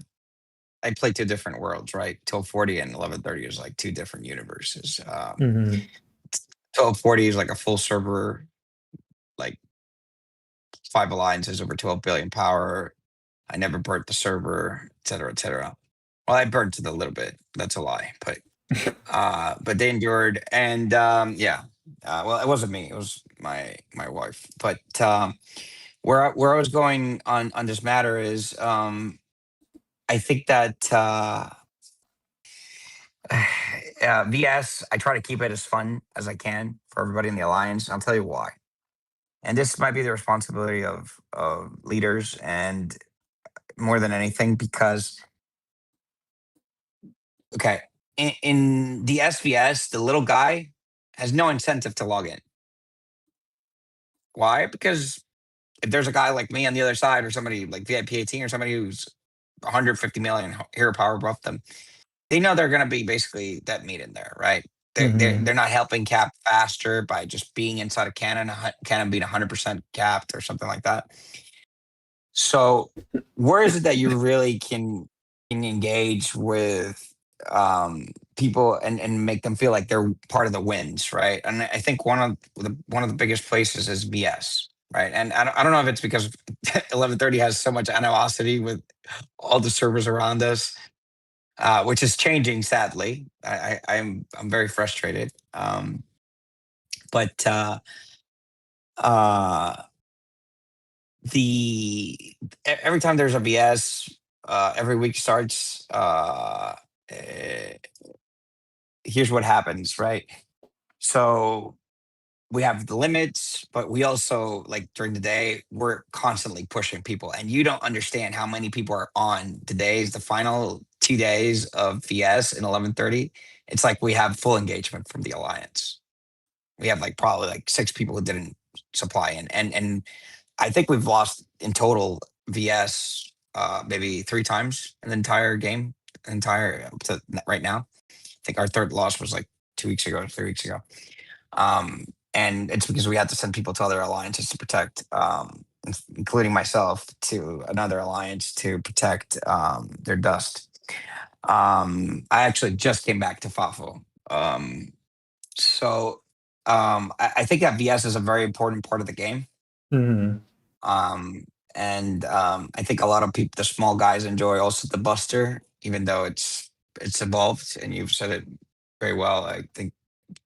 I play two different worlds, right? 1240 and 1130 is like two different universes. Mhm. 1240 is like a full server, like 5 alliances over 12 billion power. I never burnt the server, et cetera, et cetera. Well, I burnt it a little bit. That's a lie, but they endured, and yeah. Well, it wasn't me; it was my wife. But where I was going on this matter is, I think that VS, I try to keep it as fun as I can for everybody in the alliance. I'll tell you why. And this might be the responsibility of leaders, and more than anything, because okay, in the SVS, the little guy has no incentive to log in. Why? Because if there's a guy like me on the other side, or somebody like VIP 18, or somebody who's 150 million hero power above them, they know they're going to be basically dead meat in there, right? They're not helping cap faster by just being inside a cannon being 100% capped or something like that. So where is it that you really can engage with people and make them feel like they're part of the wins, right? And I think one of the biggest places is VS, right? And I don't know if it's because 1130 has so much animosity with all the servers around us, which is changing sadly. I'm very frustrated. But the every time there's a VS, every week starts. Here's what happens, right? So we have the limits, but we also like during the day we're constantly pushing people, and you don't understand how many people are on. Today is the final 2 days of VS in 1130. It's like we have full engagement from the alliance. We have like probably like 6 people who didn't supply in, and I think we've lost in total VS maybe 3 times in the entire game, up to right now. I think our third loss was like 2 weeks ago, 3 weeks ago. And it's because we had to send people to other alliances to protect, including myself, to another alliance to protect their dust. I actually just came back to Fafo. I think that VS is a very important part of the game. Mhm. I think a lot of people, the small guys, enjoy also the Buster, even though it's evolved, and you've said it very well. I think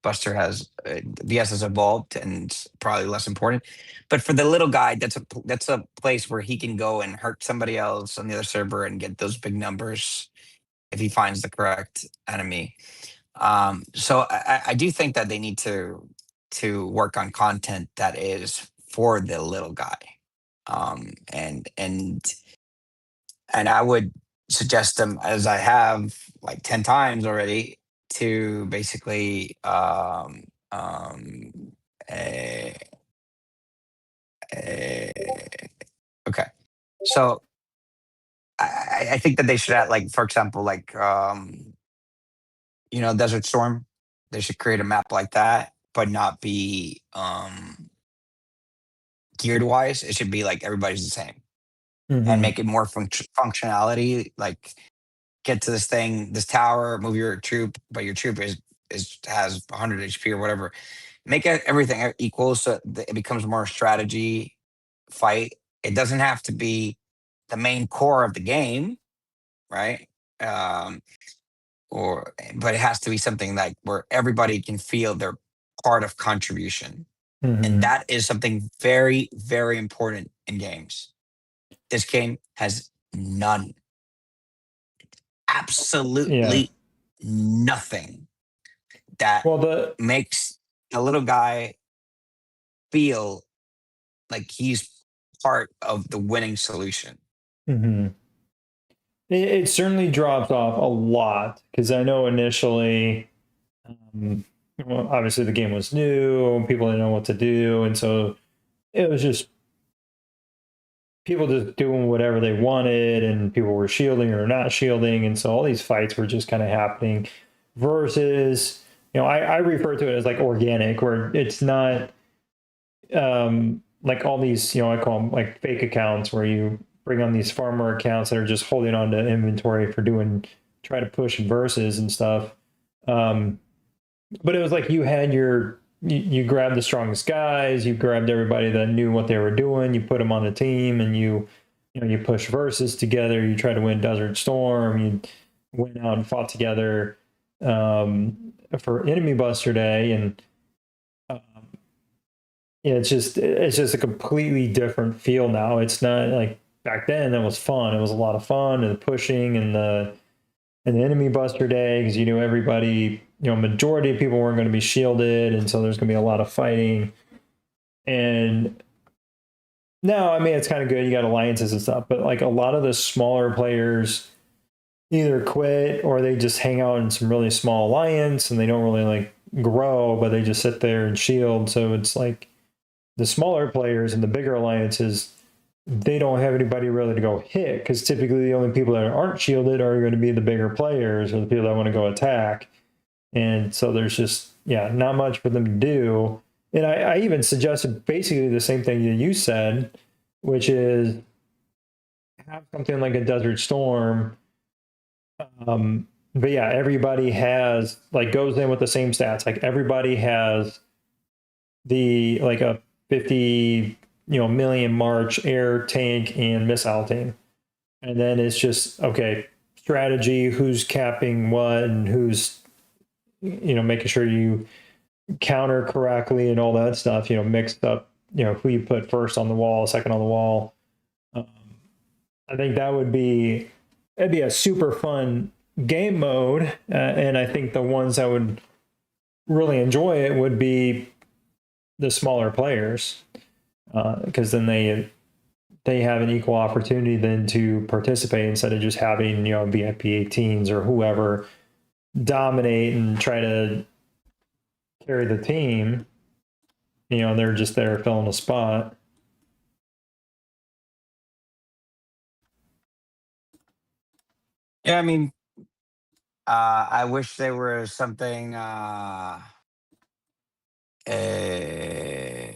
Buster has VS has evolved and it's probably less important. But for the little guy, that's a place where he can go and hurt somebody else on the other server and get those big numbers if he finds the correct enemy. So I do think that they need to work on content that is for the little guy. And I would suggest them, as I have like 10 times already, to basically eh, eh, okay. So I think that they should add, like, for example, like Desert Storm. They should create a map like that, but not be geared wise. It should be like everybody's the same, and Mhm. make it more functionality. Like, get to this tower, move your troop, but your troop has 100 HP or whatever. Make everything equal so that it becomes more strategy fight. It doesn't have to be the main core of the game, right? Um, but it has to be something like where everybody can feel they're part of contribution, and Mhm. that is something very, very important in games. This game has none, Yeah. absolutely nothing that Well, the makes a little guy feel like he's part of the winning solution. mhm. It certainly drops off a lot because I know initially, um, well, obviously the game was new, people didn't know what to do, and so it was just people just doing whatever they wanted, and people were shielding or not shielding, and so all these fights were just kind of happening. Versus, I refer to it as like organic, where it's not like all these, I call them like fake accounts where you bring on these farmer accounts that are just holding on to inventory for try to push verses and stuff. Um, but it was like you grabbed the strongest guys, you grabbed everybody that knew what they were doing, you put them on the team, and you push verses together. You try to win Desert Storm. You went out and fought together for Enemy Buster Day, and um, yeah, it's just a completely different feel now. It's not like back then. That was fun. It was a lot of fun, and the pushing and the Enemy Buster Day, because you knew everybody. Majority of people weren't going to be shielded, and so there's going to be a lot of fighting. And no, I mean, it's kind of good. You got alliances and stuff, but like a lot of the smaller players either quit or they just hang out in some really small alliance and they don't really like grow, but they just sit there and shield. So it's like the smaller players and the bigger alliances, they don't have anybody really to go hit, because typically the only people that aren't shielded are going to be the bigger players or the people that want to go attack. And so there's just, not much for them to do. And I even suggested basically the same thing that you said, which is have something like a Desert Storm, um, but yeah, everybody has like goes in with the same stats. Like everybody has the like a 50 million March air tank and missile team, and then it's just okay strategy, who's capping what and who's making sure you counter correctly and all that stuff, mixed up, who you put first on the wall, second on the wall. um, I think it'd be a super fun game mode, and I think the ones that would really enjoy it would be the smaller players, because then they have an equal opportunity then to participate instead of just having VIP 18s or whoever dominate and try to carry the team. They're just there filling a spot. Yeah, I mean, I wish there was something. Eh,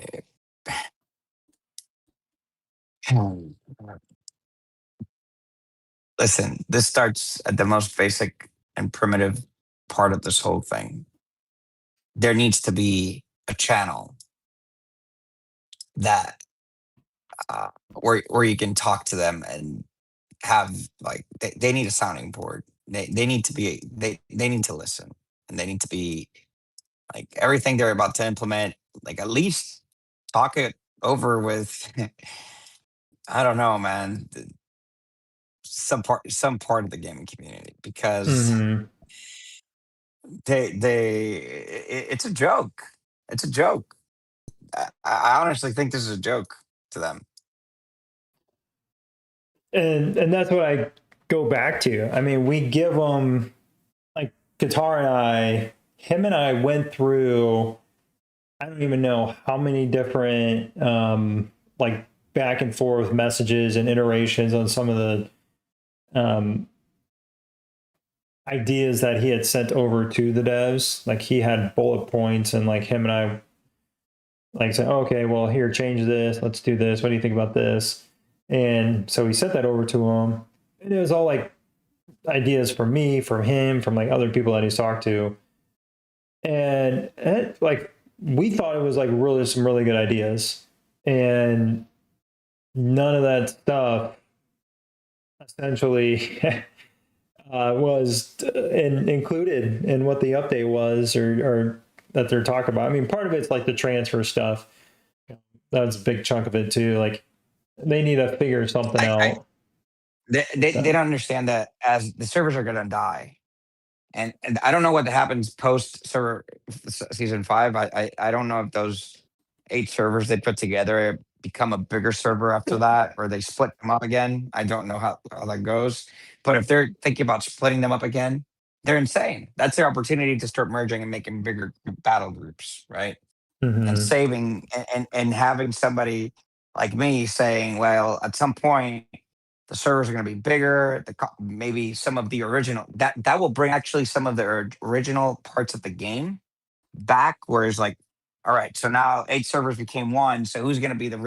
listen, this starts at the most basic and primitive part of this whole thing. There needs to be a channel that where you can talk to them and have like they need a sounding board. They need to be they need to listen, and they need to be like everything they're about to implement, like at least talk it over with I don't know, man, some part of the gaming community, because Mm-hmm. it's a joke. It's a joke. I honestly think this is a joke to them. And that's what I go back to. I mean, we give them like Qatar and him and I went through. I don't even know how many different like back and forth messages and iterations on some of the um, ideas that he had sent over to the devs. Like he had bullet points, and like him and I like said, okay, well here, change this. Let's do this. What do you think about this? And so we sent that over to him, and it was all like ideas from me, from him, from like other people that he's talked to, and like we thought it was like really some really good ideas, and none of that stuff essentially was included in what the update was, or that they're talking about. I mean, part of it's like the transfer stuff. That's a big chunk of it too. Like they need to figure something I out. they don't understand that as the servers are going to die. And I don't know what happens post server season 5. I don't know if those 8 servers they put together become a bigger server after that, or they split them up again. I don't know how that goes. But if they're thinking about splitting them up again, they're insane. That's their opportunity to start merging and making bigger battle groups, right? And Mm-hmm. saving and having somebody like me saying, well, at some point the servers are going to be bigger. Maybe some of the original that will bring actually some of the original parts of the game back. Whereas like, all right, so now 8 servers became 1. So who's going to be the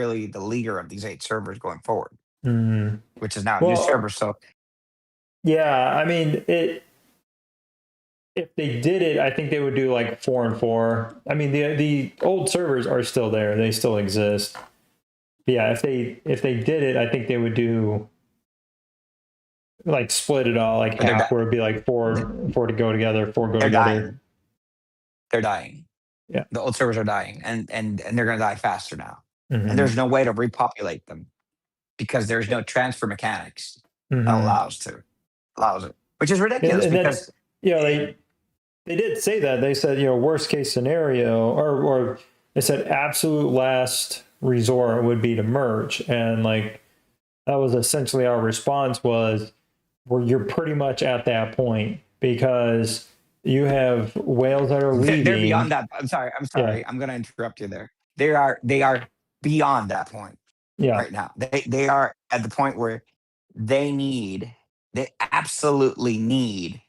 leader of these 8 servers going forward? Mm-hmm. Which is now a new server. Well, So yeah, I mean, if they did it, I think they would do like 4 and 4. I mean, the old servers are still there; they still exist. But yeah, if they did it, I think they would do like split it all like but half, where it'd be like four to go together, 4 go they're together. dying. They're dying. Yeah. The old servers are dying, and they're going to die faster now. And Mm-hmm. there's no way to repopulate them because there's no transfer mechanics that Mm-hmm. allows it, which is ridiculous And then because they did say that. They said, worst case scenario, or they said absolute last resort would be to merge, and like that was essentially our response was, where you're pretty much at that point because you have whales that are they're beyond leaving. that. I'm sorry. I'm Yeah. sorry. I'm going to interrupt you there. They are beyond that point Yeah. right now. They are at the point where they absolutely need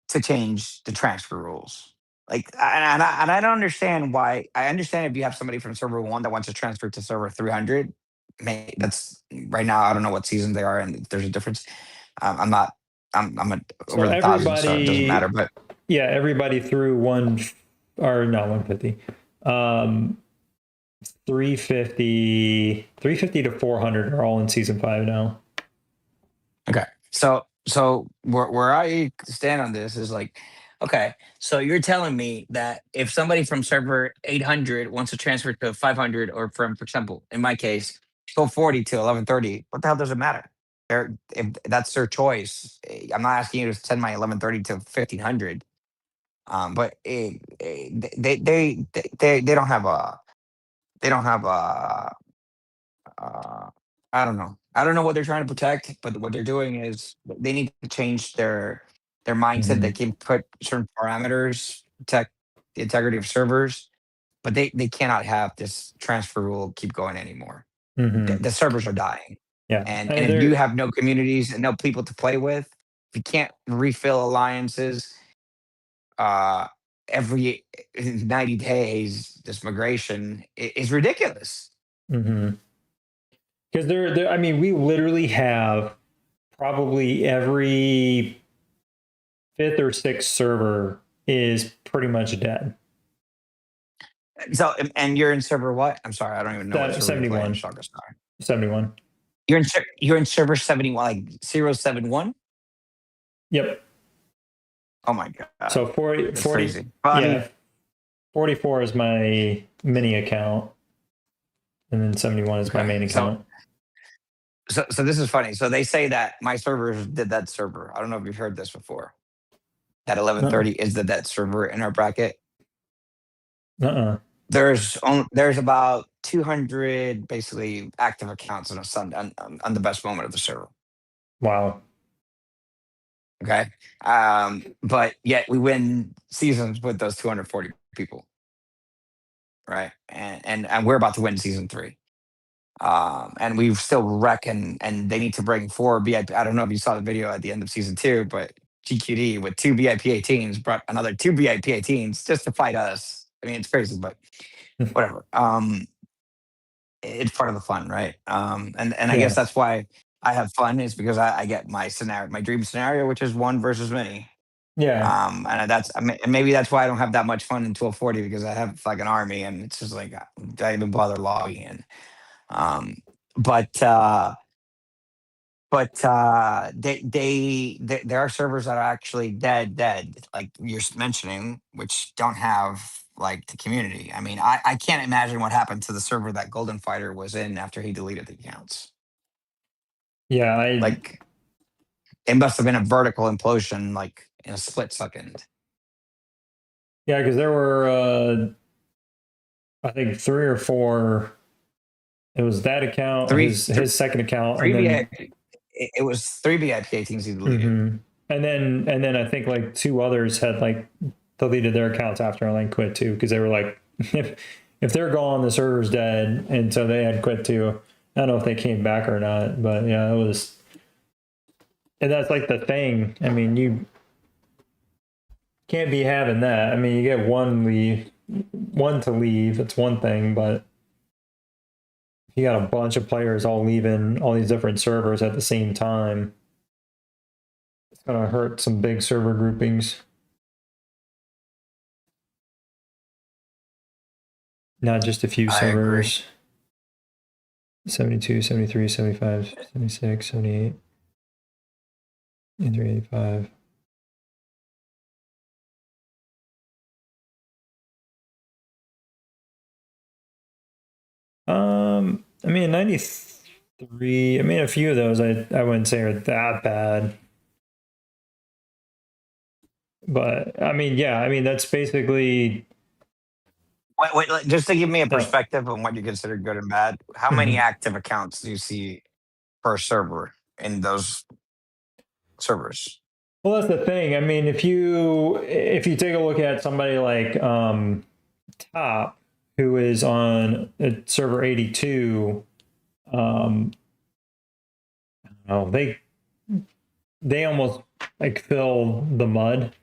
to change the transfer rules. Like, and I don't understand why. I understand if you have somebody from server 1 that wants to transfer to server 300. That's right now. I don't know what season they are, and if there's a difference. I'm not. I'm So over the 1,000, so it doesn't everybody- matter. But Yeah, everybody threw or not 150. 350 to 400 are all in season 5 now. okay, so where I stand on this is like, okay, so you're telling me that if somebody from server 800 wants to transfer to 500, or from, for example, in my case, 1240 to 1130, what the hell does it matter? If that's their choice. I'm not asking you to send my 1130 to 1500. But they don't have a they don't have a I don't know. I don't know what they're trying to protect, but what they're doing is they need to change their mindset. Mhm. They can put certain parameters, protect the integrity of servers, but they cannot have this transfer rule keep going anymore. Mhm. The servers are dying, Yeah. and if you have no communities and no people to play with, if you can't refill alliances, uh, every 90 days, this migration is ridiculous. Because I mean, we literally have probably every 5th or 6th server is pretty much dead. So, and you're in server what? I'm sorry, I don't even know what server you're playing. 71. 71. You're in server 71, like 071. Yep. Oh my god. So 40, That's 40 crazy. Well, I yeah, mean, 44 is my mini account, and then 71 is my okay, main account. So this is funny. So they say that my server is the dead server. I don't know if you've heard this before. That 1130 is the dead server in our bracket. There's about 200 basically active accounts on the best moment of the server. Wow. Okay. But yet we win seasons with those 240 people. Right. And we're about to win season 3. And we still reckon, and they need to bring 4 VIP. I don't know if you saw the video at the end of season 2, but GQD with 2 VIP 18s brought another 2 VIP 18s just to fight us. I mean, it's crazy, but whatever. It's part of the fun, right? And I guess that's why I have fun, is because I get my scenario, my dream scenario, which is 1 versus many. Yeah. And maybe that's why I don't have that much fun in 1240, because I have like an army, and it's just like, do I even bother logging in? But there are servers that are actually dead, like you're mentioning, which don't have like the community. I mean, I can't imagine what happened to the server that Golden Fighter was in after he deleted the accounts. Yeah. Like, it must have been a vertical implosion, like in a split second. Yeah, because there were I think 3 or 4. It was that account, his second account, and then it was 3 VIP 18s he deleted. And then I think like 2 others had like deleted their accounts after and like quit too, because they were like, if they're gone, the server's dead, and so they had quit too. I don't know if they came back or not, but yeah, it was. And that's like the thing. I mean, you can't be having that. I mean, you get one to leave. It's one thing, but if you got a bunch of players all leaving all these different servers at the same time, it's gonna hurt some big server groupings. Not just a few servers. 72, 73, 75, 76, 78, 83, 85. I mean, 93. I mean, a few of those I wouldn't say are that bad. But I mean, yeah, I mean, that's basically. Wait, just to give me a perspective on what you consider good and bad, how many active accounts do you see per server in those servers? Well, that's the thing. I mean, if you take a look at somebody like Top, who is on server 82, they almost like fill the mud.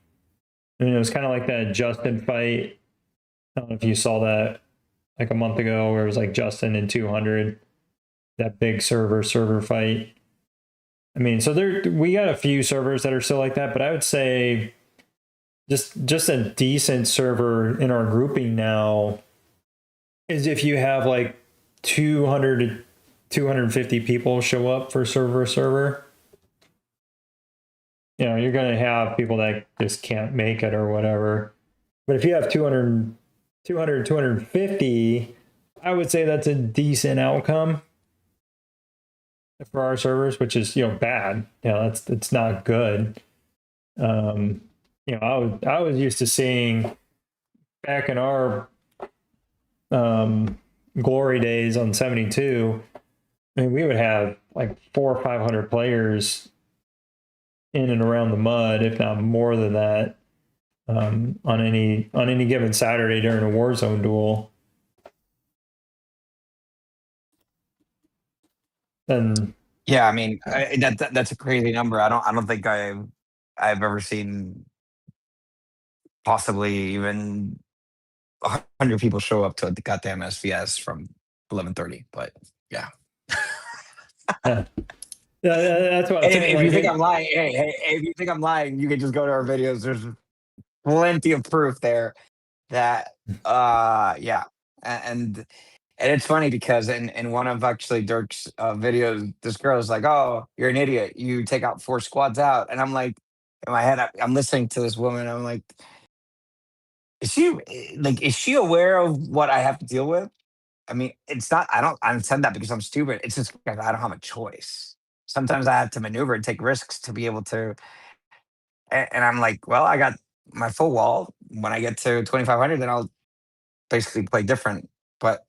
I mean, it was kind of like that Justin fight. I don't know if you saw that like a month ago, where it was like Justin and 200, that big server fight. I mean, so we got a few servers that are still like that, but I would say just a decent server in our grouping now is if you have like 200 to 250 people show up for server. You know, you're going to have people that just can't make it or whatever. But if you have 200, 250, I would say that's a decent outcome for our servers, which is, bad. It's not good. I was used to seeing back in our glory days on 72. I mean, we would have like 400 or 500 players in and around the mud, if not more than that, on any given Saturday during a Warzone duel. And Yeah, I mean that's a crazy number. I don't think I've ever seen possibly even 100 people show up to the goddamn SVS from 11:30. But yeah. yeah, that's what I'm saying. If you think I'm lying, hey, if you think I'm lying, you can just go to our videos. There's plenty of proof there that yeah. And it's funny because in one of actually Dirk's videos, this girl is like, "Oh, you're an idiot. You take out 4 squads out." And I'm like, in my head, I'm listening to this woman. I'm like, is she aware of what I have to deal with? I mean, it's not. I don't said that because I'm stupid. It's just because I don't have a choice. Sometimes I have to maneuver and take risks to be able to. And I'm like, well, I got my full wall. When I get to 2,500, then I'll basically play different. But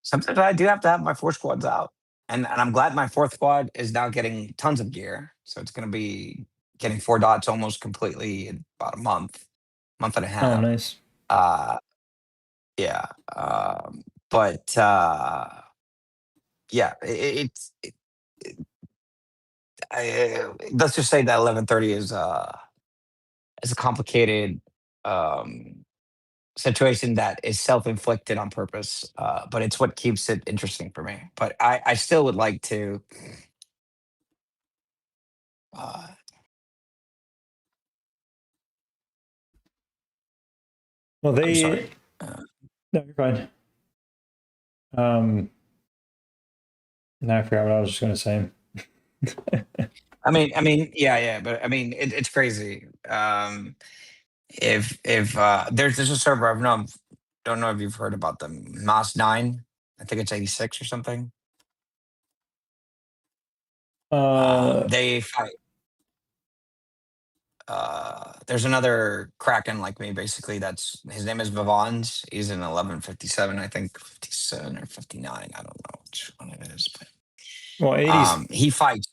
sometimes I do have to have my 4 squads out. And I'm glad my 4th squad is now getting tons of gear. So it's going to be getting 4 dots almost completely in about a month and a half. Oh, nice. Yeah. But yeah, let's just say that 11:30 is a complicated situation that is self-inflicted on purpose, but it's what keeps it interesting for me. But I still would like to. Well, I'm sorry. No, you're fine. Now I forgot what I was just going to say. I mean, yeah, but I mean, it's crazy. If there's a server don't know if you've heard about them, Mas 9. I think it's 86 or something. They fight. There's another Kraken like me, basically. That's his name is Vivans. He's in 1157, I think 57 or 59. I don't know which one it is, but well, 80s. he fights.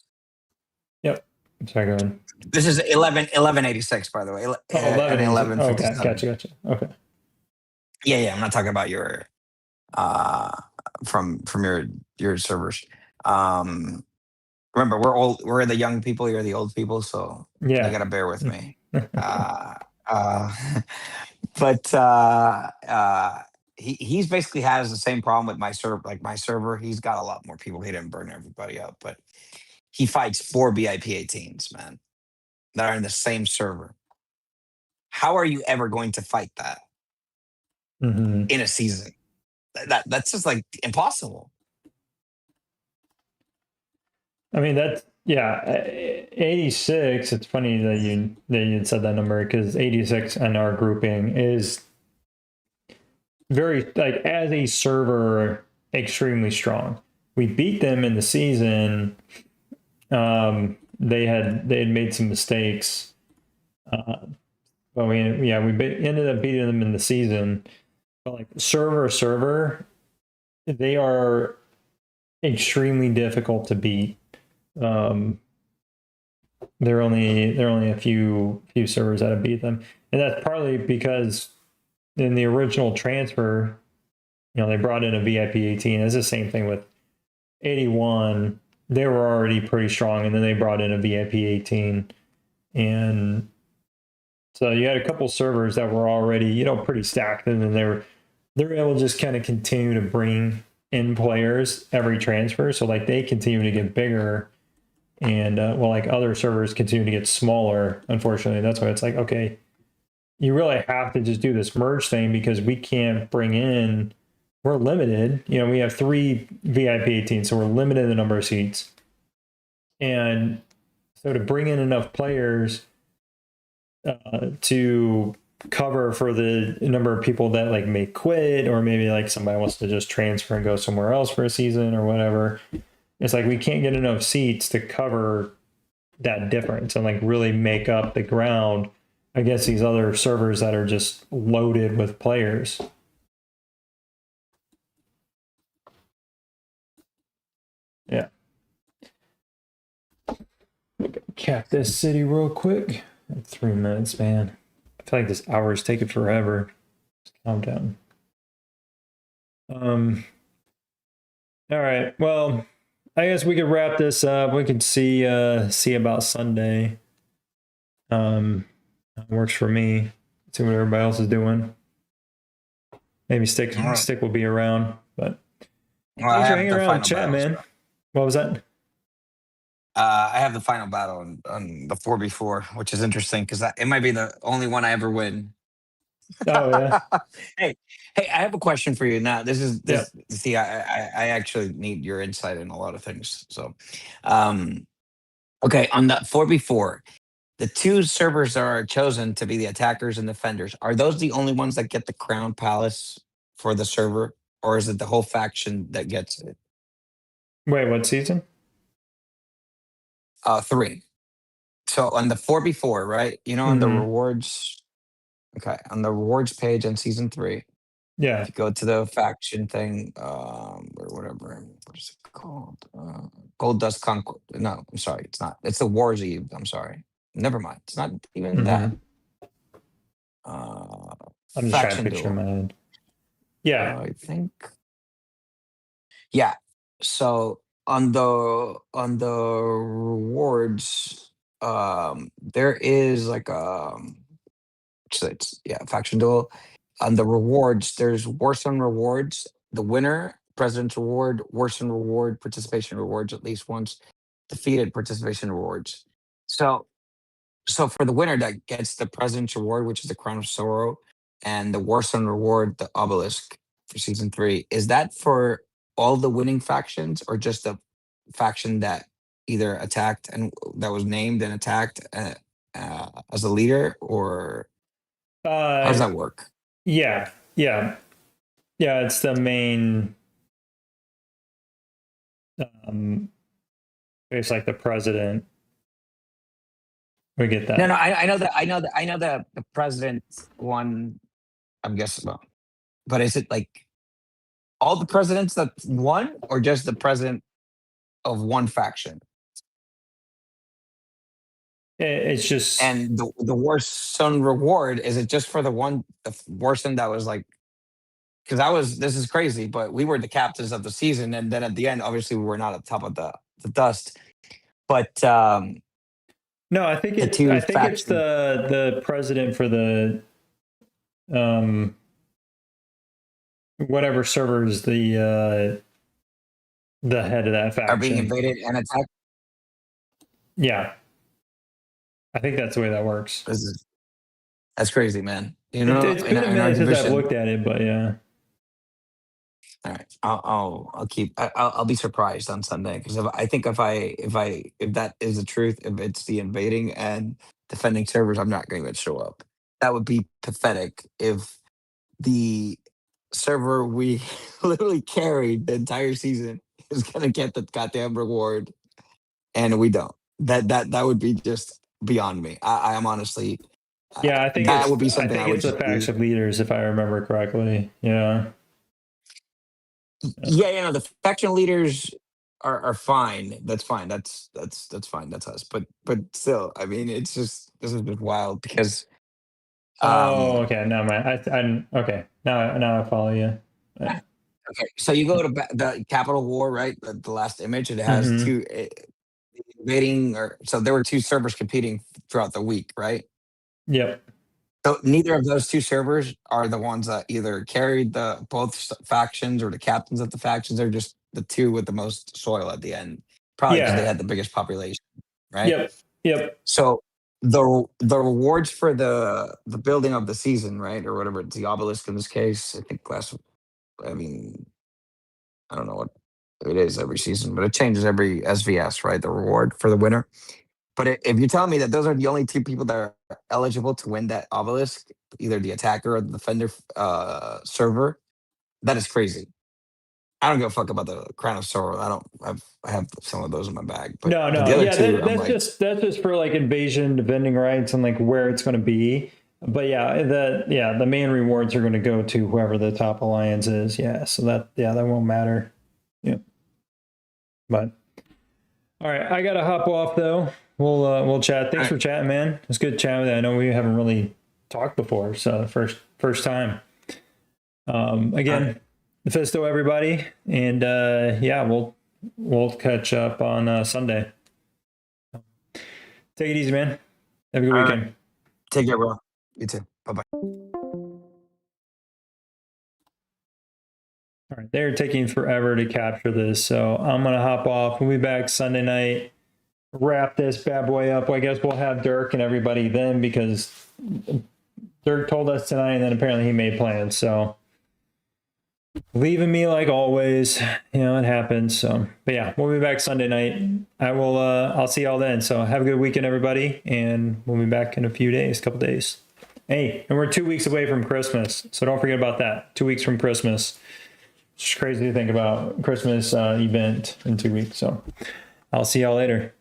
Yep. Sorry, go ahead. This is 1186, by the way. 11. Okay, 1157. gotcha. Okay. Yeah. I'm not talking about your from your servers. Remember, we're the young people, you're the old people, so Yeah. you gotta bear with me. But he's basically has the same problem with my server. Like my server, he's got a lot more people. He didn't burn everybody up, but he fights 4 BIP 18s, man, that are in the same server. How are you ever going to fight that Mm-hmm. in a season? That's just like impossible. I mean, 86. It's funny that you said that number because 86 in our grouping is very, like, as a server, extremely strong. We beat them in the season. They had made some mistakes, but we ended up beating them in the season. But like server, they are extremely difficult to beat. There are only a few servers that have beat them, and that's partly because in the original transfer, they brought in a VIP 18. It's the same thing with 81. They were already pretty strong, and then they brought in a VIP 18, and so you had a couple servers that were already pretty stacked, and then they were able to just kind of continue to bring in players every transfer. So like they continue to get bigger, and well, like other servers continue to get smaller. Unfortunately, that's why it's like, okay, you really have to just do this merge thing because we can't bring in. We're limited. You know, we have 3 VIP 18, so we're limited in the number of seats. And so to bring in enough players to cover for the number of people that like may quit, or maybe like somebody wants to just transfer and go somewhere else for a season or whatever, it's like we can't get enough seats to cover that difference and like really make up the ground against these other servers that are just loaded with players. Yeah. Cap this city real quick. 3 minutes, man. I feel like this hour is taking forever. Just calm down. All right. Well, I guess we could wrap this up. We could see about Sunday. Works for me. See what everybody else is doing. Maybe Stick will be around, but thanks for hanging around in chat, man. What was that? I have the final battle on the 4v4, which is interesting because it might be the only one I ever win. Oh yeah. hey, I have a question for you. Now, this. See, I actually need your insight in a lot of things. So, okay, on the 4v4, the 2 servers that are chosen to be the attackers and defenders, are those the only ones that get the Crown Palace for the server, or is it the whole faction that gets it? Wait, what season? 3. So on the 4v4, right? You know, on the rewards. Okay, on the rewards page on season 3. Yeah. If you go to the faction thing, or whatever. What is it called? Gold Dust Conquest. No, I'm sorry, it's not. It's the War's Eve. I'm sorry. Never mind. It's not even that. I'm just trying to picture in my head. Yeah. I think. Yeah. So on the rewards, there is like faction duel. On the rewards, there's Warzone rewards, the winner, President's Reward, Warzone reward, participation rewards at least once, defeated participation rewards. So for the winner that gets the President's Reward, which is the Crown of Sorrow, and the Warzone reward, the Obelisk for season 3, is that for all the winning factions or just the faction that either attacked and that was named and attacked as a leader, or how does that work? Yeah. It's the main. It's like the president. We get that. No, I know that the president won. I'm guessing, but is it like all the presidents that won, or just the president of one faction? It's just, and the Warzone reward, is it just for the Warzone that was like? Because this is crazy, but we were the captains of the season, and then at the end, obviously, we were not at the top of the dust. But no, I think it's the president for the whatever servers the head of that faction are being invaded and attacked. Yeah, I think that's the way that works. That's crazy, man. You know, it's been a minute since I've looked at it, but yeah. All right, I'll be surprised on Sunday, because if that is the truth, if it's the invading and defending servers, I'm not going to show up. That would be pathetic if the server we literally carried the entire season is going to get the goddamn reward, and we don't. That would be just beyond me. I am honestly. Yeah, I think that would be something I would it's the faction leaders, if I remember correctly. Yeah. Yeah, the faction leaders are fine. That's fine. That's fine. That's us. But still, I mean, this is just wild because. Okay. No, man. Okay. Now I follow you. Okay, so you go to the Capital War, right? The last image, it has two invading, so there were 2 servers competing throughout the week, right? Yep. So neither of those two servers are the ones that either carried the both factions or the captains of the factions. They're just the two with the most soil at the end, probably because they Yeah. had the biggest population, right? Yep. Yep. So the rewards for the building of the season, right, or whatever, it's the obelisk in this case. I think I mean, I don't know what it is every season, but it changes every SVS, right? The reward for the winner. But if you tell me that those are the only two people that are eligible to win that obelisk, either the attacker or the defender server, that is crazy. I don't give a fuck about the Crown of Sorrow. I have some of those in my bag, but No, but no, the other yeah, two, I'm like, that's just for like invasion, defending rights, and like where it's going to be. But yeah, the main rewards are going to go to whoever the top alliance is. Yeah, so that won't matter. Yeah, but all right, I gotta hop off though. We'll chat. Thanks for chatting, man. It's good chatting with you. I know we haven't really talked before, so first time. Again, Nephisto, everybody, and yeah, we'll catch up on Sunday. Take it easy, man. Have a good weekend. take care, bro. You too. Bye bye. All right, they're taking forever to capture this, so I'm gonna hop off. We'll be back Sunday night. Wrap this bad boy up. I guess we'll have Dirk and everybody then, because Dirk told us tonight, and then apparently he made plans. So leaving me like always, it happens. So, but yeah, we'll be back Sunday night. I'll see y'all then. So have a good weekend, everybody, and we'll be back in a couple days. Hey, and we're 2 weeks away from Christmas, so don't forget about that. 2 weeks from Christmas. It's crazy to think about Christmas event in 2 weeks. So I'll see y'all later.